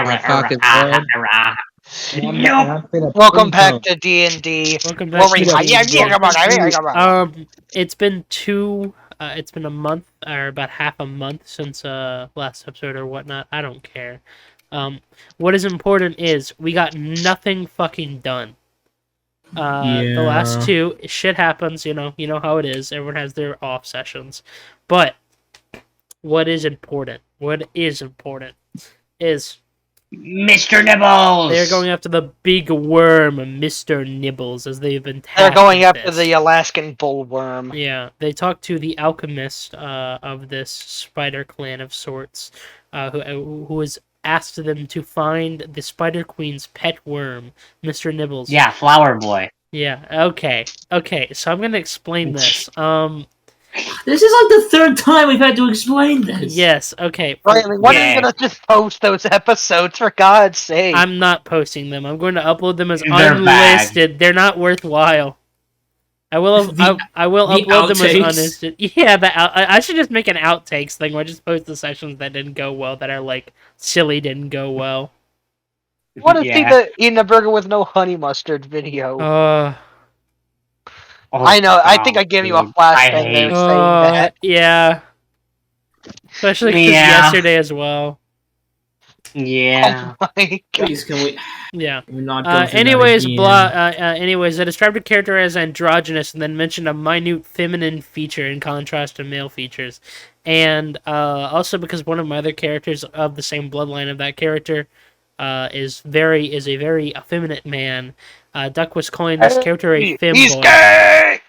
My cock is red. Welcome back to D&D. Welcome back to D&D. It's been it's been a month, or about half a month since last episode or whatnot. I don't care. What is important is we got nothing fucking done. The last two, shit happens, you know how it is. Everyone has their off sessions. But what is important is Mr. Nibbles! they're going after the big worm, Mr. Nibbles, as they've been tasked They're going with after this. the Alaskan bullworm. Yeah, they talked to the alchemist of this spider clan of sorts, who has asked them to find the Spider Queen's pet worm, Mr. Nibbles. Yeah, Flower Boy. Yeah, okay, so I'm gonna explain this. This is like the third time we've had to explain this. Yes, okay. Riley, when are you gonna just post those episodes, for God's sake? I'm not posting them. I'm going to upload them as They're unlisted. bad. They're not worthwhile. I will upload them as outtakes? unlisted. Yeah, I should just make an outtakes thing where I just post the sessions that didn't go well, that are like silly, didn't go well. What is eating a burger with no honey mustard video? Oh, I know. I think I gave you a flashbang there saying that. Yeah. Especially because yesterday as well. Yeah. Oh my God. Please, can we? Yeah. Can we not go through Anyways, that again? anyways, I described a character as androgynous and then mentioned a minute feminine feature in contrast to male features. And also because one of my other characters of the same bloodline of that character is a very effeminate man. Duck was calling this character a femboy. He's gay!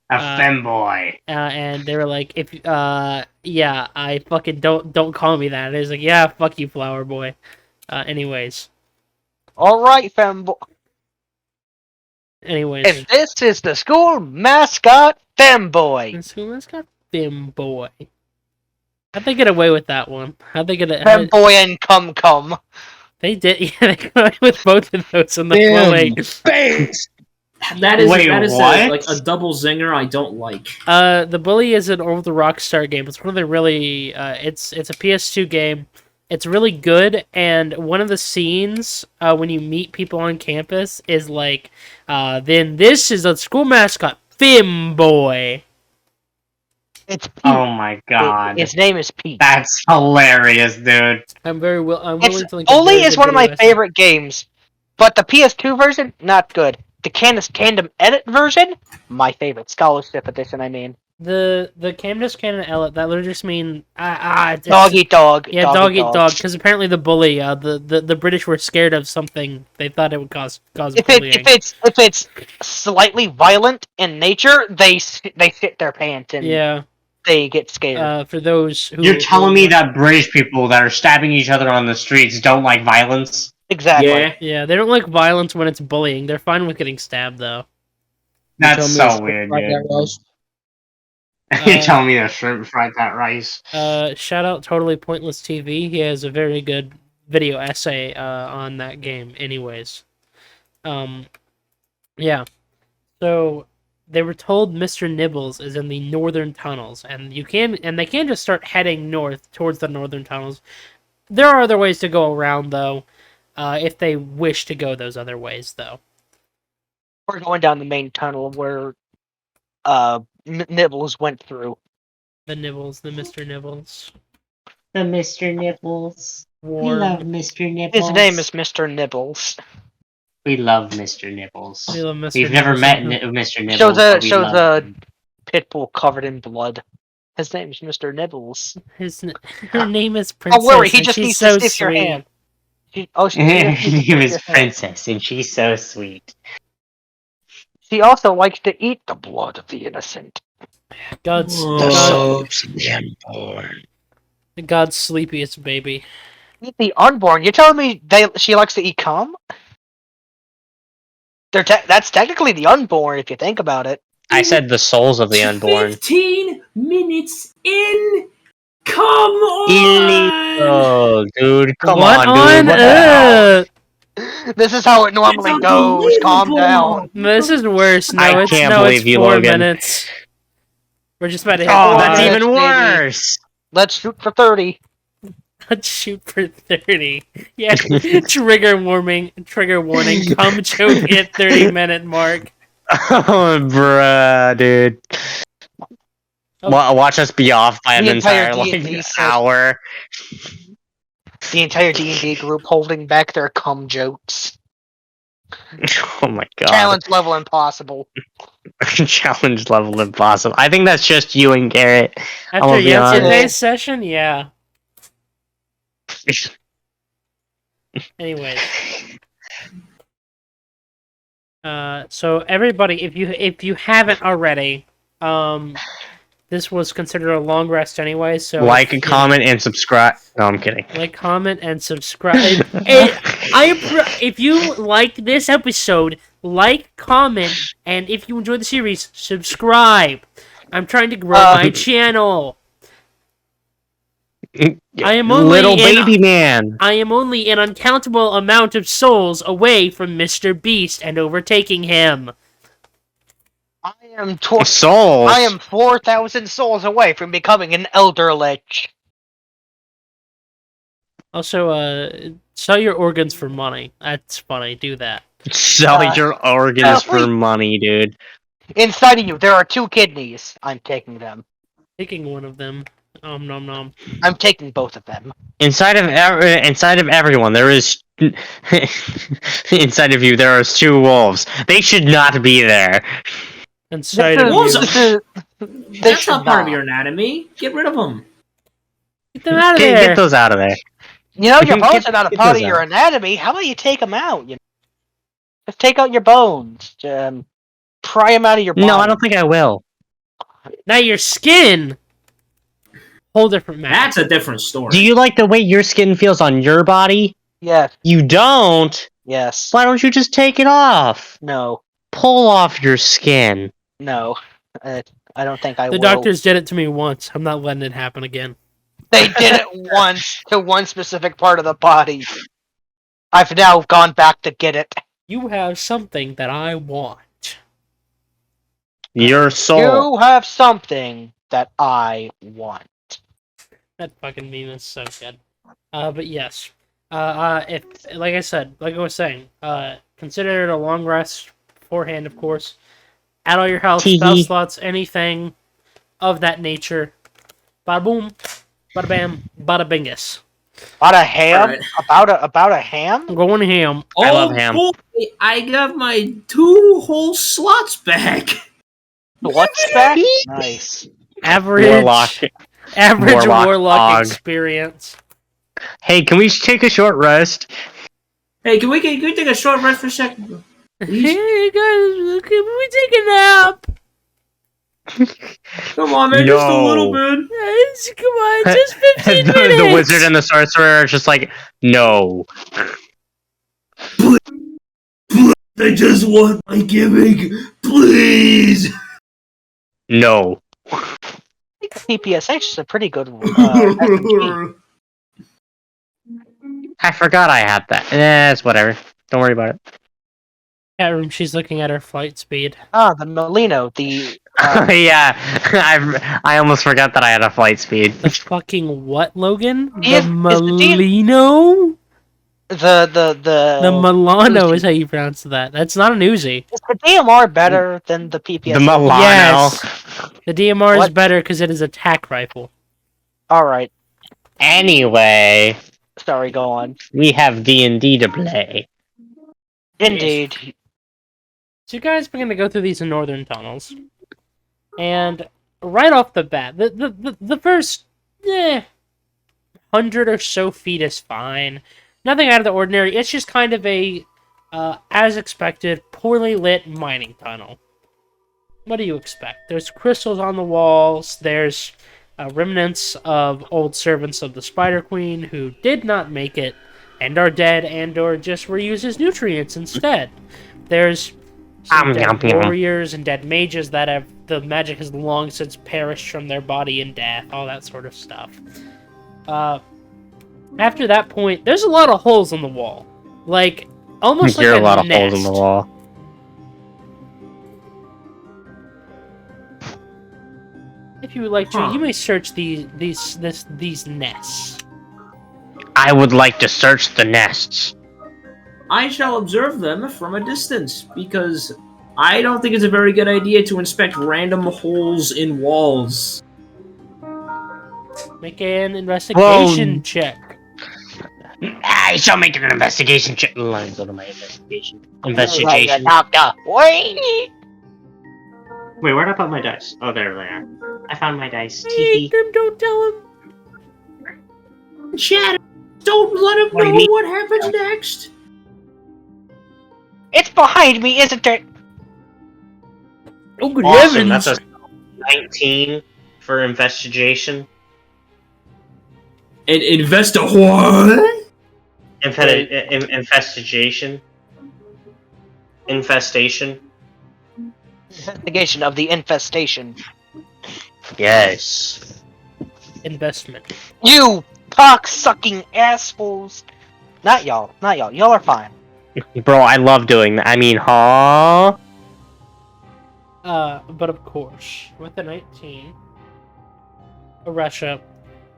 A femboy. And they were like, yeah, I fucking don't call me that. And he's like, yeah, fuck you, Flower Boy. Anyways. Alright, femboy. Anyways. And this is the school mascot, Femboy. The school mascot, Femboy. How'd they get away with that one? Femboy and Cum. They did, yeah, they got away with both of those in the flowing. That is Wait, what? like a double zinger I don't like. The Bully is an old Rockstar game. It's one of the really, it's a PS2 game. It's really good, and one of the scenes when you meet people on campus is like, then this is a school mascot, Femboy. It's Pete. Oh my God. His name is Pete. That's hilarious, dude. I'm willing to link. Bully is one of my favorite games, but the PS2 version, not good. The Candace Tandem Edit version, my favorite. Scholarship Edition, I mean. The Candace Cannon Elliot, that literally just mean Dog eat dog. Yeah, dog eat dog. Because apparently the Bully, the British were scared of something. They thought it would cause bullying. If it's slightly violent in nature, they shit their pants and they get scared. For those who You're telling me that British people that are stabbing each other on the streets don't like violence? Exactly. Yeah, they don't like violence when it's bullying. They're fine with getting stabbed, though. That's so weird, dude. You're telling me to shrimp fried that rice? Shout out Totally Pointless TV. He has a very good video essay on that game. Anyways, yeah. So they were told Mr. Nibbles is in the northern tunnels, and they can't just start heading north towards the northern tunnels. There are other ways to go around, though, if they wish to go those other ways, though. We're going down the main tunnel where Nibbles went through. The Nibbles, the Mr. Nibbles. The Mr. Nibbles. Warned. We love Mr. Nibbles. His name is Mr. Nibbles. We love Mr. Nibbles. We love Mr. We've Nibbles. never met Mr. Nibbles. Shows a pit bull covered in blood. His name is Mr. Nibbles. Her name is Princess. Oh, worry, he just she's needs so to stiff your sweet. hand. Her name is Princess, and she's so sweet. She also likes to eat the blood of the innocent. God's the unborn. God's sleepiest baby. Eat the unborn? You're telling me she likes to eat cum? That's technically the unborn, if you think about it. I said the souls of the unborn. 15 minutes in. Come on! Oh, dude, come what on, dude. What the hell? This is how it normally goes. Calm down. This is worse. No, I it's can't believe you, 4 Logan. minutes. We're just about to hit. Oh, Oh, that's minutes, even baby. worse. Let's shoot for 30. Let's shoot for 30. Yeah, trigger warning, come joke at 30-minute mark. Oh, bruh, dude. Oh. Watch us be off by an The entire entire, D&D like, set. hour. The entire D&D group holding back their cum jokes. Oh my god. Challenge level impossible. Challenge level impossible. I think that's just you and Garrett. After be honest. yesterday's session, yeah. Anyways. So everybody, if you haven't already, this was considered a long rest anyway, so like, comment, and subscribe. No, I'm kidding. Like, comment, and subscribe. If you like this episode, like, comment, and if you enjoy the series, subscribe. I'm trying to grow my channel. I am only Little baby man. I am only an uncountable amount of souls away from Mr. Beast and overtaking him. I am Souls. I am 4,000 souls away from becoming an elder lich. Also, sell your organs for money. That's funny. Do that. Sell your organs for money, dude. Inside of you, there are 2 kidneys. I'm taking them. Taking one of them. Nom nom. I'm taking both of them. Inside of everyone, there is. Inside of you, there are 2 wolves. They should not be there. Inside of Wolves you. That's not part of your anatomy. Get rid of them. Get them out of there. Get those out of there. You know, your bones are not a part of your anatomy. How about you take them out? You know? Just take out your bones. Pry them out of your body. No, I don't think I will. Now your skin. Whole different matter. That's a different story. Do you like the way your skin feels on your body? Yes. You don't? Yes. Why don't you just take it off? No. Pull off your skin. No. I don't think I will. The doctors did it to me once. I'm not letting it happen again. They did it once to one specific part of the body. I've now gone back to get it. You have something that I want. Your soul. You have something that I want. That fucking meme is so good. But yes. If, like I was saying, consider it a long rest beforehand, of course. Add all your health, spell slots, anything of that nature. Bada boom, bada bam, bada bingus. About a ham? Right. About a ham? I'm going ham. I love ham. Boy, I got my 2 whole slots back. What's back? Nice. Average warlock experience. Hey, can we take a short rest? Hey, can we take a short rest for a second? Hey guys, can we take a nap? Come on, man, just a little bit. Come on, just 15 minutes. The wizard and the sorcerer are just like, no. I just want my gimmick, please. No. I think PPSH is a pretty good RPG. I forgot I had that. It's whatever. Don't worry about it. Chat room, she's looking at her flight speed. Ah, the Molino, the... Yeah, I almost forgot that I had a flight speed. The fucking what, Logan? The Is the Molino? The Milano Uzi. is how you pronounce that. That's not an Uzi. Is the DMR better than the PPSH? The Milano. Yes. The DMR is What? better because it is a tac rifle. Alright. Anyway, Sorry, go on. we have D&D to play. Indeed. So you guys begin to go through these northern tunnels. And right off the bat, the first 100 or so feet is fine. Nothing out of the ordinary. It's just kind of a, as expected, poorly lit mining tunnel. What do you expect? There's crystals on the walls. There's remnants of old servants of the Spider Queen who did not make it and are dead and or just were used as nutrients instead. There's some dead warriors and dead mages that have the magic has long since perished from their body in death, all that sort of stuff. After that point, there's a lot of holes in the wall. Like, almost like a lot of nest. holes in the wall. If you would like to, you may search these nests. I would like to search the nests. I shall observe them from a distance, because I don't think it's a very good idea to inspect random holes in walls. Make an investigation Whoa. check. I shall make an investigation check. Lines on my investigation. Investigation. Wait! Wait, where'd I put my dice? Oh, there they are. I found my dice. Hey, Teehee. Grim, don't tell him. Chat, don't let him What do you know mean? what happens next. It's behind me, isn't it? Oh, good Awesome, heavens. that's a 19 for investigation. And invest a what? Infestation. Infestation. Investigation of the infestation. Yes. Investment. You cock-sucking assholes! Not y'all. Not y'all. Y'all are fine. Bro, I love doing that. I mean, huh? But of course, with the 19, Oresha,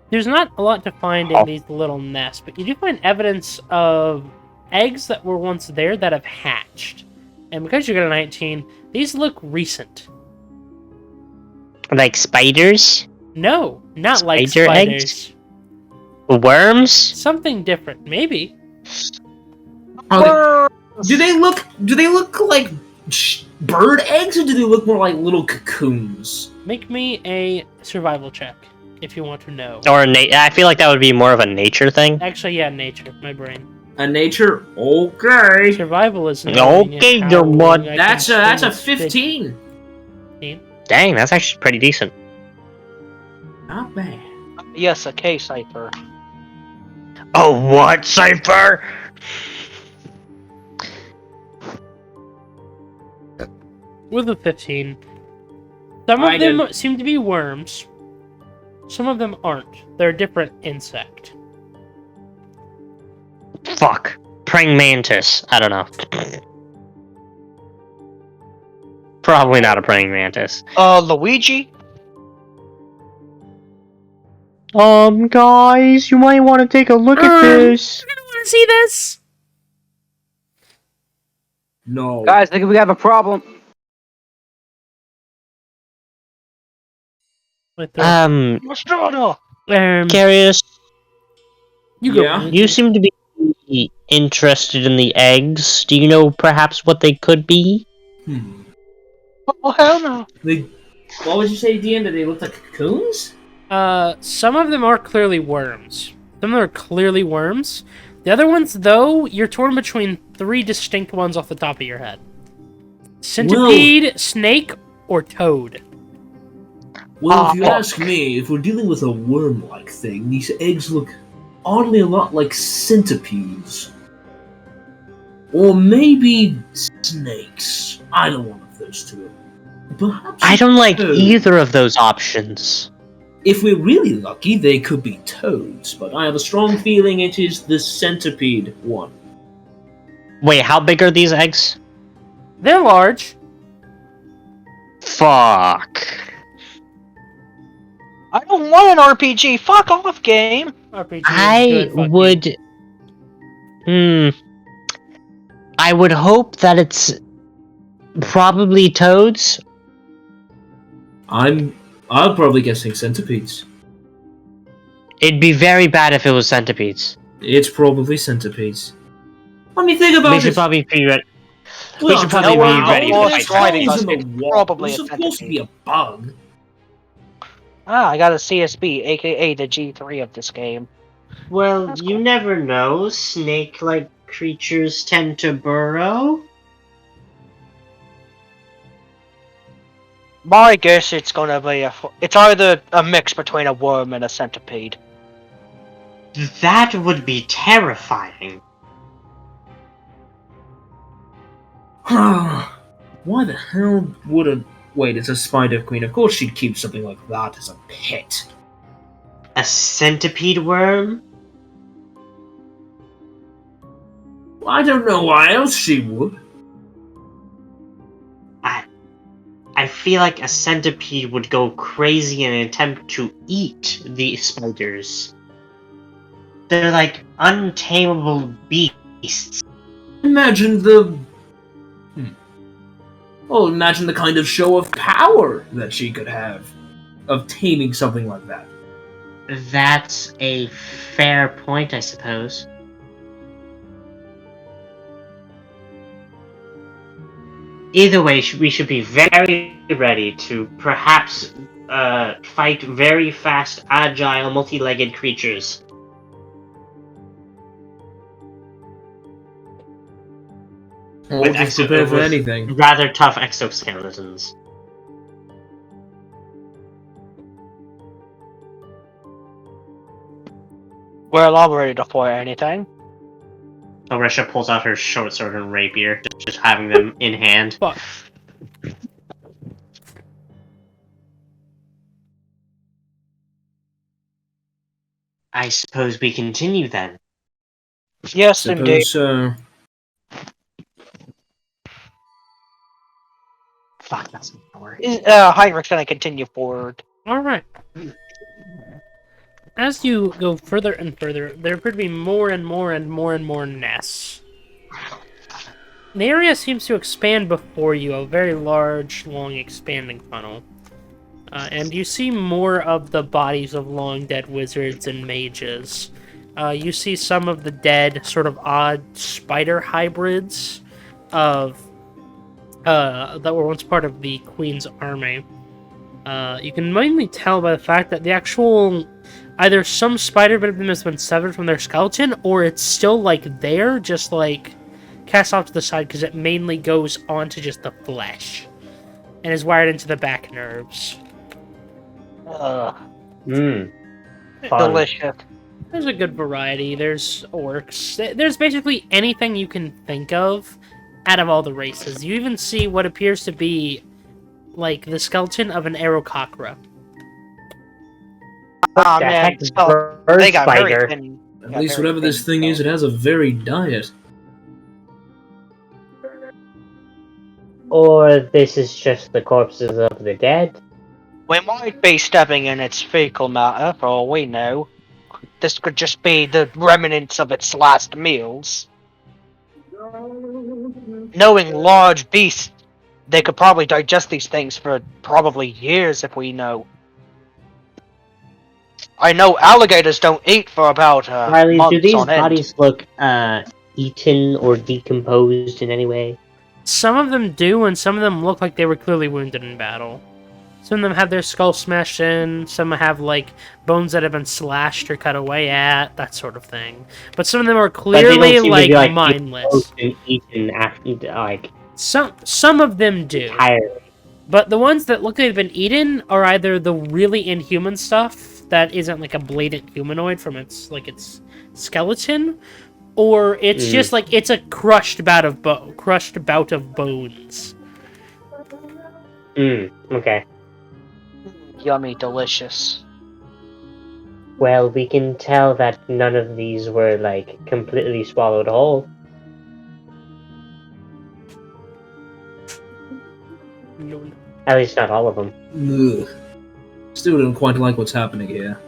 there's not a lot to find in these little nests, but you do find evidence of eggs that were once there that have hatched. And because you got a 19, these look recent. Like spiders? No, not like Spider spiders. eggs? Worms? Something different, maybe. Do they look like bird eggs, or do they look more like little cocoons? Make me a survival check, if you want to know. Or I feel like that would be more of a nature thing. Actually, yeah, nature, my brain. A nature? Okay. Survival is Okay, your bud. That's a 15. Dang, that's actually pretty decent. Not bad. Yes, a K-cipher. Oh, what, Cypher? With a 15, some of them seem to be worms. Some of them aren't. They're a different insect. Fuck. Praying mantis. I don't know. Probably not a praying mantis. Luigi? Guys, you might want to take a look at this. I don't want to see this! No. Guys, I think we have a problem. Karrius, You go. Yeah? you seem to be interested in the eggs. Do you know perhaps what they could be? Oh, hell no. What would you say at the end? That they look like cocoons? Some of them are clearly worms. Some of them are clearly worms. The other ones, though, you're torn between 3 distinct ones off the top of your head. Centipede, snake, or toad. Well, if you ask me, if we're dealing with a worm-like thing, these eggs look oddly a lot like centipedes. Or maybe snakes. Either one of those two. Perhaps I don't like toad. either of those options. If we're really lucky, they could be toads, but I have a strong feeling it is the centipede one. Wait, how big are these eggs? They're large. Fuck. I don't want an RPG. Fuck off, game. RPG is I good, fuck would... I would hope that it's probably toads. I'm probably guessing centipedes. It'd be very bad if it was centipedes. It's probably centipedes. Let me think about We it. should probably be ready. Well, should probably be ready to There's fight them. holes in the It's wall. probably It's a supposed to be a bug. I got a CSB, aka the G3 of this game. Well, That's you cool. never know. Snake-like creatures tend to burrow. My guess it's gonna be it's either a mix between a worm and a centipede. That would be terrifying. Why the hell would a... Wait, it's a spider queen. Of course she'd keep something like that as a pet. A centipede worm? I don't know why else she would. I feel like a centipede would go crazy in an attempt to eat the spiders. They're like untamable beasts. Imagine the... Well, imagine the kind of show of power that she could have of taming something like that. That's a fair point, I suppose. Either way, we should be very ready to perhaps fight very fast, agile, multi-legged creatures. Or just prepare for anything. Rather tough exoskeletons. Well, I'm ready to fight anything. Oresha pulls out her short sword and rapier, just having them in hand. Fuck. I suppose we continue then. Yes, indeed. So. Fuck, that's not gonna work. Heinrich's gonna continue forward. Alright. As you go further and further, there appear to be more and more and more and more nests. The area seems to expand before you, a very large, long, expanding funnel. And you see more of the bodies of long-dead wizards and mages. You see some of the dead, sort of odd spider hybrids of that were once part of the Queen's army. You can mainly tell by the fact that the actual... Either some spider victim has been severed from their skeleton, or it's still, like, there, just, like, cast off to the side, because it mainly goes onto just the flesh. And is wired into the back nerves. Delicious. There's a good variety. There's orcs. There's basically anything you can think of out of all the races. You even see what appears to be, like, the skeleton of an Aerococra. Oh man, they got very thin. At least whatever this thing is, it has a varied diet. Or this is just the corpses of the dead? We might be stepping in its fecal matter, for all we know. This could just be the remnants of its last meals. Knowing large beasts, they could probably digest these things for probably years if we know. I know alligators don't eat for about Riley, months do these on end. bodies look eaten or decomposed in any way? Some of them do, and some of them look like they were clearly wounded in battle. Some of them have their skull smashed in, some have, like, bones that have been slashed or cut away at, that sort of thing. But some of them are clearly, like, mindless. Eaten after, like... Some of them do. Entirely. But the ones that look like they've been eaten are either the really inhuman stuff that isn't, like, a blatant humanoid from its skeleton, or it's just, like, it's a crushed bout of bones. Okay. Yummy, delicious. Well, we can tell that none of these were, like, completely swallowed whole. At least not all of them. Ugh. Still don't quite like what's happening here.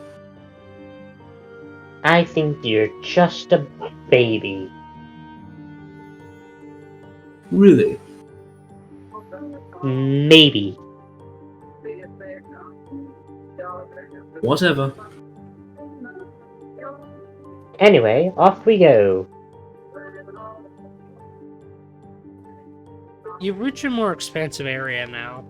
I think you're just a baby. Really? Maybe. Whatever. Anyway, off we go. You've reached a more expansive area now,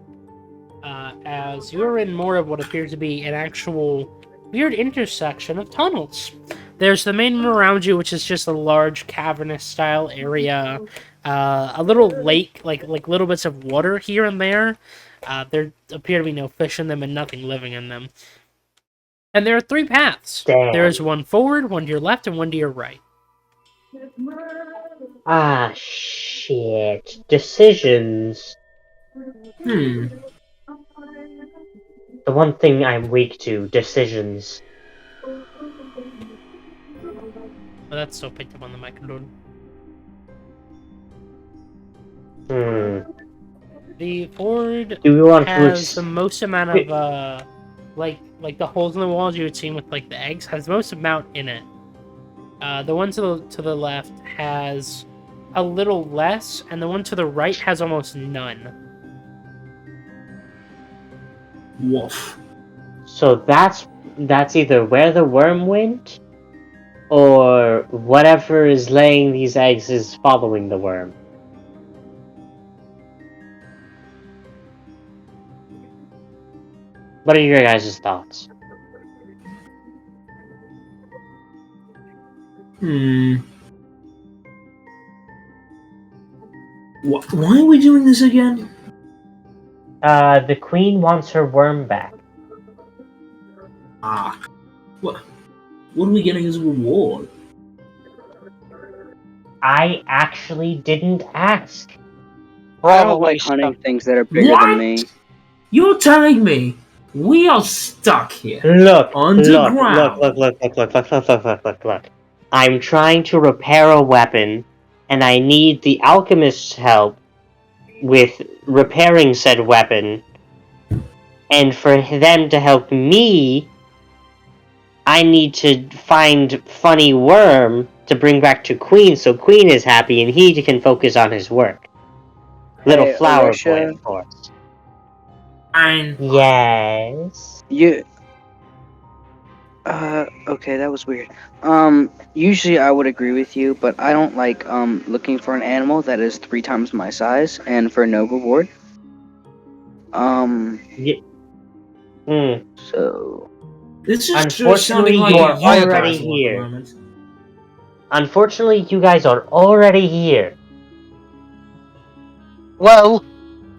as you're in more of what appears to be an actual weird intersection of tunnels. There's the main one around you, which is just a large cavernous-style area, a little lake, like little bits of water here and there. There appear to be no fish in them and nothing living in them. And there are 3 paths. Damn. There is one forward, one to your left, and one to your right. Ah, shit. Decisions. Hmm. The one thing I'm weak to, decisions. Oh, that's still picked up on the microphone. The forward Do we want has to the most amount of, like the holes in the walls you would see with, like, the eggs, has the most amount in it. The one to the left has a little less, and the one to the right has almost none. Woof. So that's either where the worm went, or whatever is laying these eggs is following the worm. What are your guys' thoughts? Why are we doing this again? The queen wants her worm back. Ah. What are we getting as a reward? I actually didn't ask. I don't like hunting things that are bigger than me. You're telling me we are stuck here? Look, Underground. look. I'm trying to repair a weapon, and I need the alchemist's help with repairing said weapon. And for them to help me, I need to find funny worm to bring back to Queen, so Queen is happy and he can focus on his work. Little flower boy, of course. Yes. You. Okay, that was weird. Usually I would agree with you, but I don't like looking for an animal that is 3 times my size and for no reward. So. This is Unfortunately, sounding like you are a already orgasm at the here. moment. Unfortunately, you guys are already here. Well,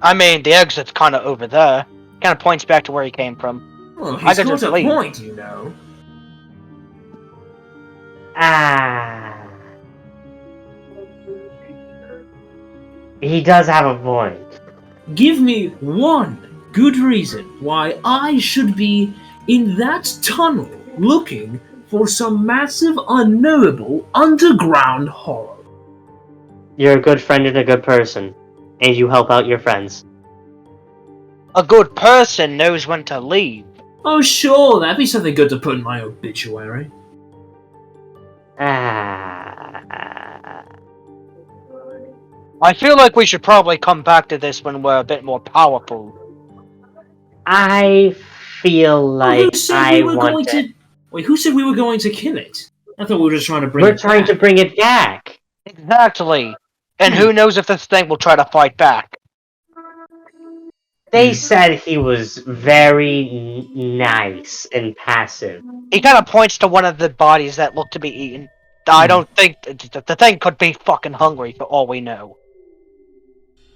I mean, the exit's kind of over there. Kind of points back to where he came from. Well, I he's could got just a leave. point, you know. He does have a point. Give me one good reason why I should be in that tunnel looking for some massive, unknowable underground horror. You're a good friend and a good person, and you help out your friends. A good person knows when to leave. Oh, sure, that'd be something good to put in my obituary. I feel like we should probably come back to this when we're a bit more powerful. I feel like Who said we were going to... Wait, who said we were going to kill it? I thought we were just trying to bring it back. We're trying to bring it back. Exactly. And who knows if this thing will try to fight back. They said he was very nice and passive. He kind of points to one of the bodies that look to be eaten. I don't think... The thing could be fucking hungry for all we know.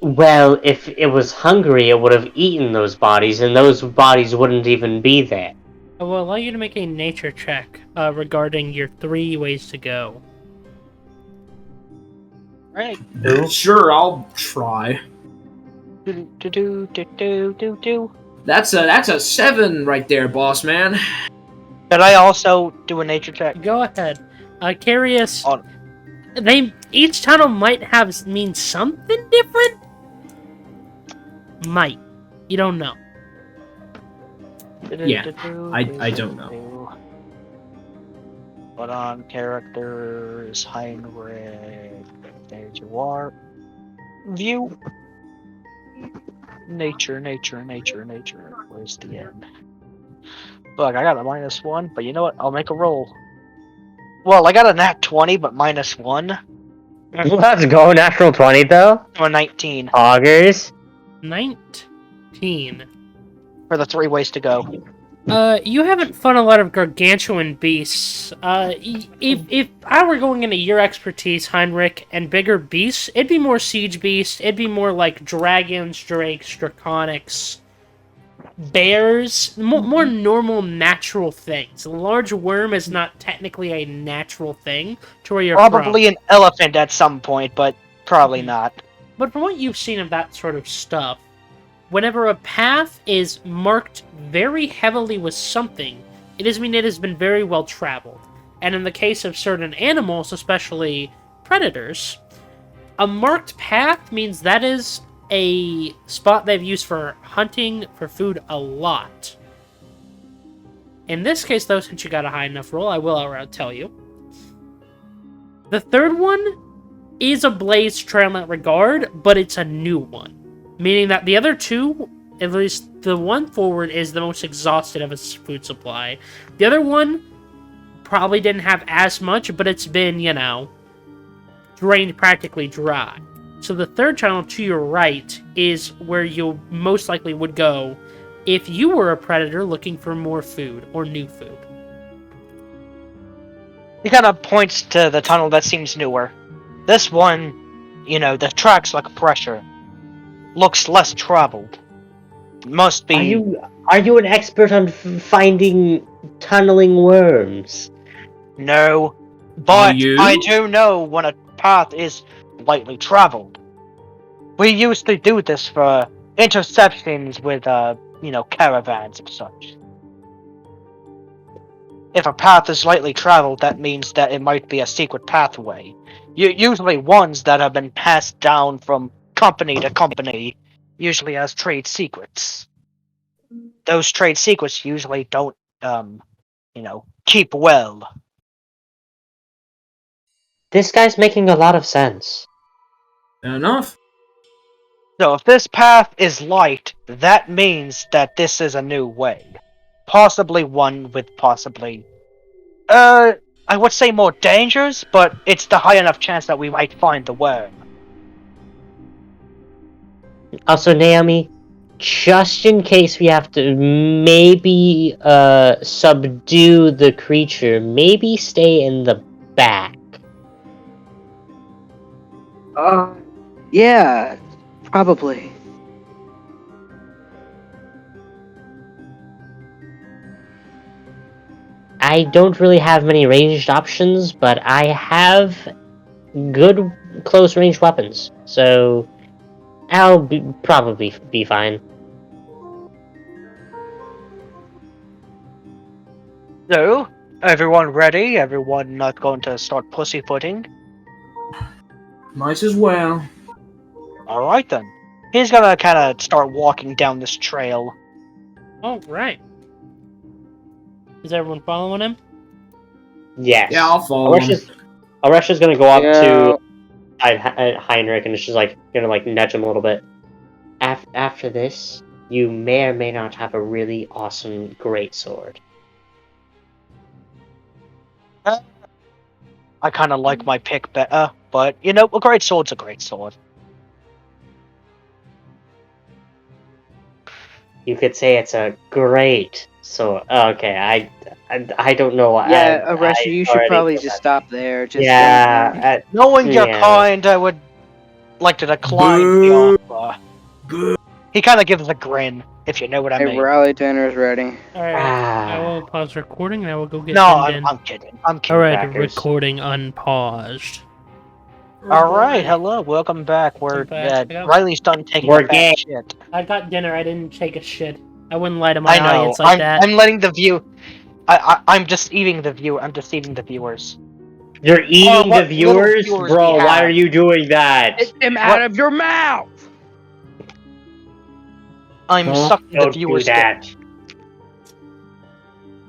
Well, if it was hungry, it would have eaten those bodies, and those bodies wouldn't even be there. I will allow you to make a nature check regarding your 3 ways to go. Right. Sure, I'll try. That's a 7 right there, boss man. Could I also do a nature check? Go ahead. Karrius, each tunnel might mean something different? Might. You don't know. Yeah, I don't know. Put on characters, Heinrich, there you are. View. Nature. Where's the end? Look, I got a -1, but you know what? I'll make a roll. Well, I got a nat 20, but -1. Let's go, natural 20 though. Or 19. Augers. 19. For the 3 ways to go. You haven't fought a lot of gargantuan beasts. If I were going into your expertise, Heinrich, and bigger beasts, it'd be more siege beasts, it'd be more like dragons, drakes, draconics, bears, more normal, natural things. A large worm is not technically a natural thing to where you're Probably an elephant at some point, but probably not. But from what you've seen of that sort of stuff, whenever a path is marked very heavily with something, it does mean it has been very well traveled. And in the case of certain animals, especially predators, a marked path means that is a spot they've used for hunting for food a lot. In this case, though, since you got a high enough roll, I will outright tell you. The third one is a blaze trail in that regard, but it's a new one. Meaning that the other two, at least the one forward, is the most exhausted of its food supply. The other one probably didn't have as much, but it's been, drained practically dry. So the third channel to your right is where you most likely would go if you were a predator looking for more food or new food. He kind of points to the tunnel that seems newer. This one, the tracks like pressure. Looks less traveled. Must be. Are you an expert on finding tunneling worms? No, but you? I do know when a path is lightly traveled. We used to do this for interceptions with, caravans and such. If a path is lightly traveled, that means that it might be a secret pathway. Usually ones that have been passed down from company to company, usually as trade secrets. Those trade secrets usually don't, keep well. This guy's making a lot of sense. Fair enough. So if this path is light, that means that this is a new way. Possibly one with I would say more dangers, but it's the high enough chance that we might find the worm. Also, Naomi, just in case we have to maybe subdue the creature, maybe stay in the back. Yeah, probably. I don't really have many ranged options, but I have good close-range weapons, so I'll probably be fine. So, everyone ready? Everyone not going to start pussyfooting? Might as well. Alright then. He's gonna kinda start walking down this trail. Oh, right. Is everyone following him? Yes. Yeah, I'll follow him. Oresha's gonna go up to Heinrich and it's just gonna nudge him a little bit. After this, you may or may not have a really awesome greatsword. I kinda like my pick better, but a great sword's a great sword. You could say it's a great sword. Okay, I don't know why. Yeah, Oresha, you should probably just stop there. Just Knowing your kind, I would like to decline the offer. He kinda gives a grin, if you know what I mean. rally dinner's ready. Alright, I will pause recording and I will go get No, pinned in. I'm kidding. I'm kidding. Alright, crackers. recording unpaused. Alright, hello, welcome back. Riley's done taking We're a bad shit. I got dinner, I didn't take a shit. I wouldn't lie to my I know. audience like that. I'm letting the view. I'm deceiving the viewer. I'm deceiving the viewers. You're eating what the viewers? little viewers Bro, we why have. are you doing that? Get them out of your mouth! I'm sucking the Don't do viewers' that.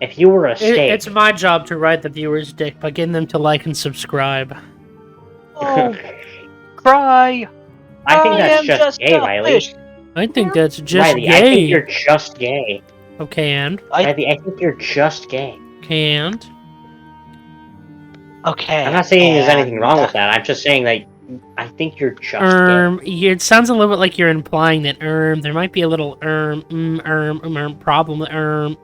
If you were a steak... It's my job to ride the viewer's dick by getting them to like and subscribe. Oh, cry! I think that's am just gay, a Riley. fish. I think that's just Riley, gay. I think you're just gay. Okay, and? Riley, I think you're just gay. Okay, and? Okay. I'm not saying there's and- anything wrong with that. I'm just saying that I think you're just gay. It sounds a little bit like you're implying that, there might be a little, problem,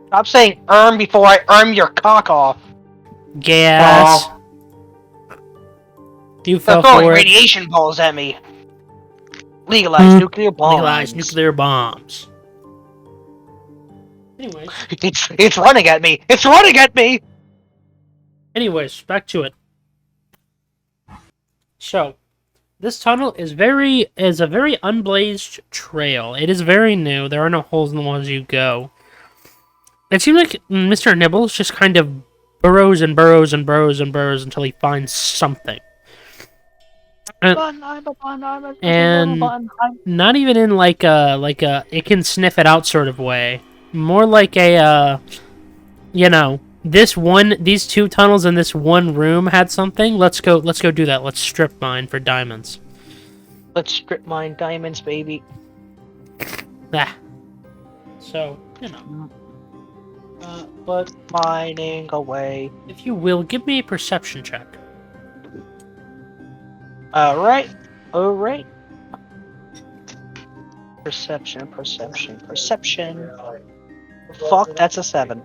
Stop saying before I your cock off. gas. You They're fell throwing for it. radiation balls at me. Legalize nuclear bombs. Legalize nuclear bombs. Anyways. It's running at me. It's running at me. Anyways, back to it. So, this tunnel is a very unblazed trail. It is very new. There are no holes in the walls as you go. It seems like Mr. Nibbles just kind of burrows and burrows and burrows and burrows until he finds something. And not even in like a it can sniff it out sort of way. More like a these two tunnels in this one room had something. Let's go do that. Let's strip mine for diamonds. Let's strip mine diamonds, baby. Ah. So, you know. But Mining away. if you will, give me a perception check. Alright. Perception. Fuck, that's a 7.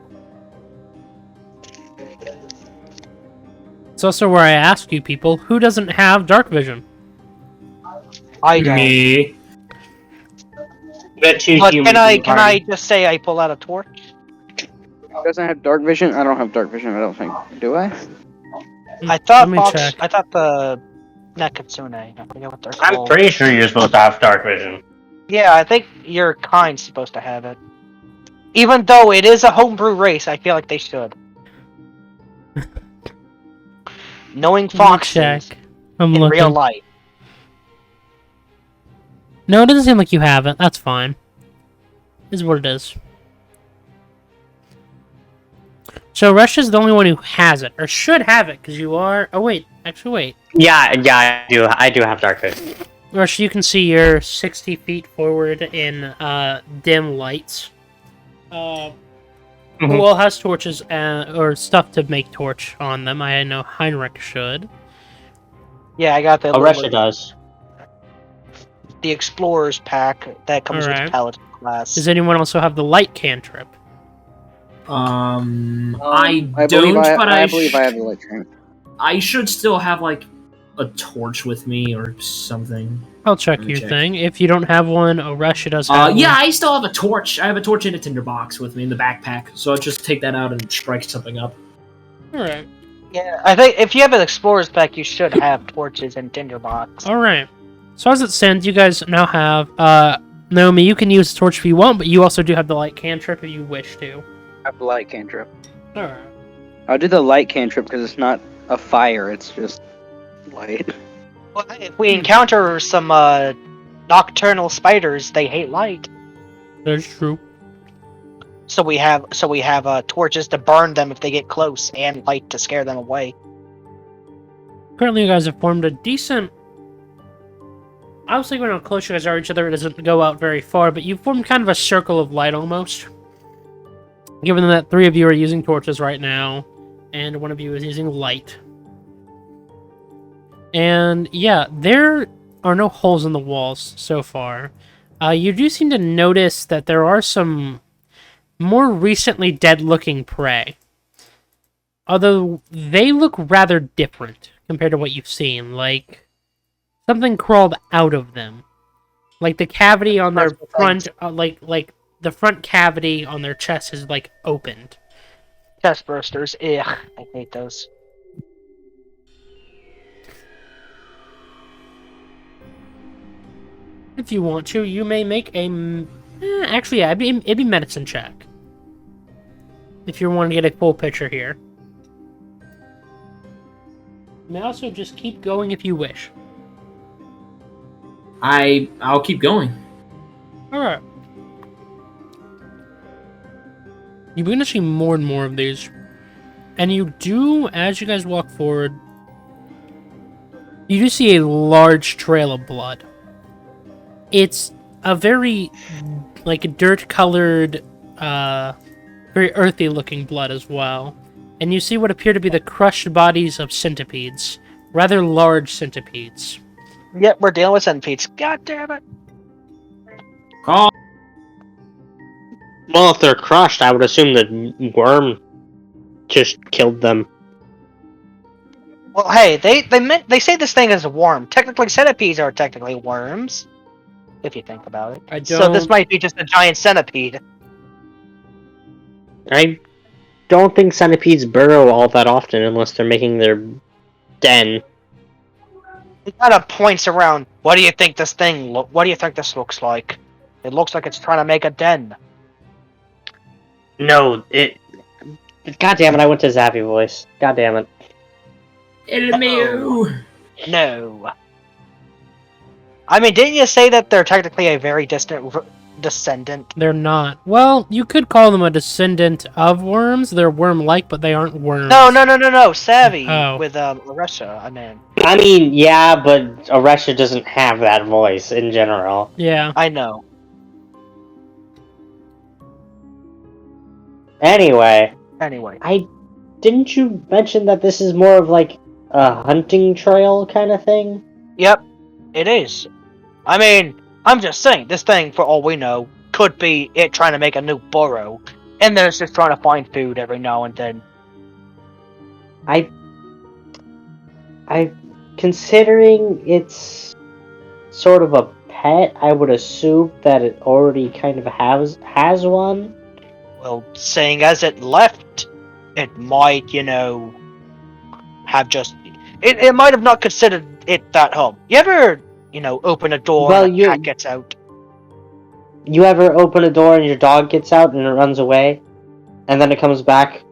It's also where I ask you people, who doesn't have dark vision? I don't. Me. Got two But humans can in the I party. just say I pull out a torch? Doesn't have dark vision? I don't have dark vision, I don't think. Do I? I thought Let me Fox, check. I thought the Nekitsune, I forget what they're I'm called. pretty sure you're supposed to have dark vision. Yeah, I think your kind's supposed to have it. Even though it is a homebrew race, I feel like they should. Knowing Let me foxes check. I'm in looking. real life. No, it doesn't seem like you have it. That's fine. This is what it is. So Oresha's the only one who has it, or should have it, because you are... Oh, wait. Actually, wait. Yeah, I do have dark vision. Oresha, you can see you're 60 feet forward in dim lights. Who all has torches or stuff to make torch on them? I know Heinrich should. Yeah, I got the Oresha does. the Explorer's pack that comes Alright. with Paladin class. Does anyone also have the light cantrip? I I don't, believe but I believe I have the light train. I should still have like a torch with me or something. I'll check Let me your check. thing. If you don't have one, Oresha does have Yeah, one. I still have a torch. I have a torch in a tinderbox with me in the backpack, so I'll just take that out and strike something up. Alright. Yeah, I think if you have an Explorer's pack, you should have torches and tinderbox. Alright. So as it stands, you guys now have... Naomi, you can use the torch if you want, but you also do have the light cantrip if you wish to. I have the light cantrip. Alright. I'll do the light cantrip because it's not a fire, it's just light. Well, if we encounter some nocturnal spiders, they hate light. That's true. So we have torches to burn them if they get close, and light to scare them away. Currently, you guys have formed a decent... Obviously, when how close you guys are to each other, it doesn't go out very far, but you've formed kind of a circle of light almost. Given that 3 of you are using torches right now, and 1 of you is using light. And yeah, there are no holes in the walls so far. You do seem to notice that there are some more recently dead-looking prey. Although they look rather different compared to what you've seen. Like, something crawled out of them. Like the cavity on their front, like the front cavity on their chest is like opened. Chest bursters, ugh, I hate those. If you want to, you may make a... actually, yeah, it'd be medicine check. If you want to get a full picture here. You may also just keep going if you wish. I'll keep going. Alright. You begin to see more and more of these. And you do, as you guys walk forward, you do see a large trail of blood. It's a very, like, dirt-colored, very earthy-looking blood as well. And you see what appear to be the crushed bodies of centipedes. Rather large centipedes. Yep, we're dealing with centipedes. God damn it! Call. Well, if they're crushed, I would assume the worm just killed them. Well, hey, they say this thing is a worm. Technically, centipedes are technically worms, if you think about it. So this might be just a giant centipede. I don't think centipedes burrow all that often unless they're making their den. It kind of points around. What do you think this thing? What do you think this looks like? It looks like it's trying to make a den. No, it... God damn it, I went to Zappy voice. God damn it. No. I mean, didn't you say that they're technically a very distant descendant. They're not. Well, you could call them a descendant of worms. They're worm-like, but they aren't worms. No. Savvy Oh. with Oresha. I mean, I mean, yeah, but Oresha doesn't have that voice in general. Yeah. I know. Anyway, Anyway, didn't you mention that this is more of like a hunting trail kind of thing? yep, it is. I mean, I'm just saying, this thing, for all we know, could be it trying to make a new burrow, and then it's just trying to find food every now and then. I considering it's sort of a pet, I would assume that it already kind of has one. Well, saying as it left, it might, have just... It might have not considered it that home. You ever, open a door Well, and a cat gets out? You ever open a door and your dog gets out and it runs away, and then it comes back?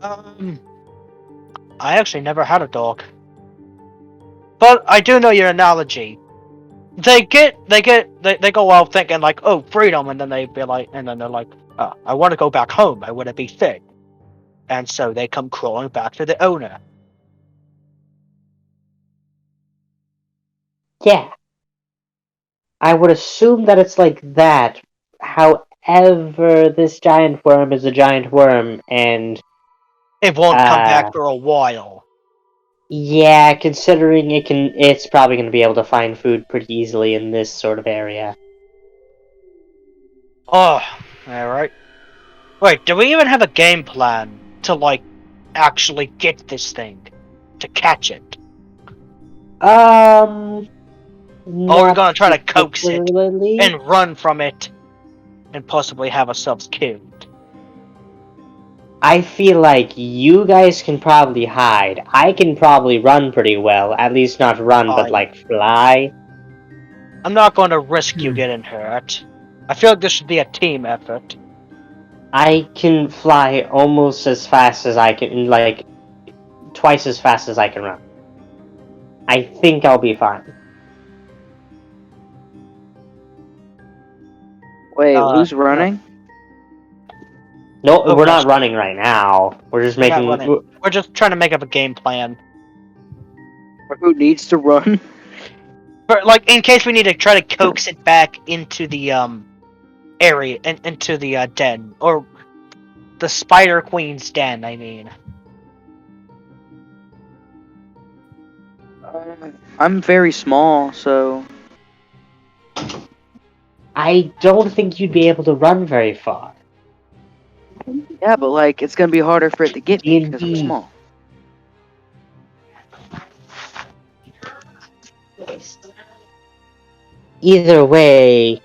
I actually never had a dog. But I do know your analogy. They go out thinking like, oh, freedom, and then they're like, I want to go back home. I want to be fed. And so they come crawling back to the owner. Yeah. I would assume that it's like that. However, this giant worm is a giant worm, and It won't come back for a while. yeah, considering it's probably going to be able to find food pretty easily in this sort of area. Oh, alright. Wait, do we even have a game plan to, actually get this thing? To catch it? Or we're gonna try to coax it particularly. and run from it and possibly have ourselves killed? I feel like you guys can probably hide. I can probably run pretty well. At least not run, but fly. I'm not going to risk you getting hurt. I feel like this should be a team effort. I can fly almost as fast as I can, twice as fast as I can run. I think I'll be fine. Wait, who's running? No, we're not running right now. We're just We're not making... running. We're just trying to make up a game plan. Or who needs to run? But, in case we need to try to coax it back into the, area, into the, den. Or the Spider Queen's den, I mean. I'm very small, so... I don't think you'd be able to run very far. Yeah, but, it's gonna be harder for it to get me because I'm small. Either way,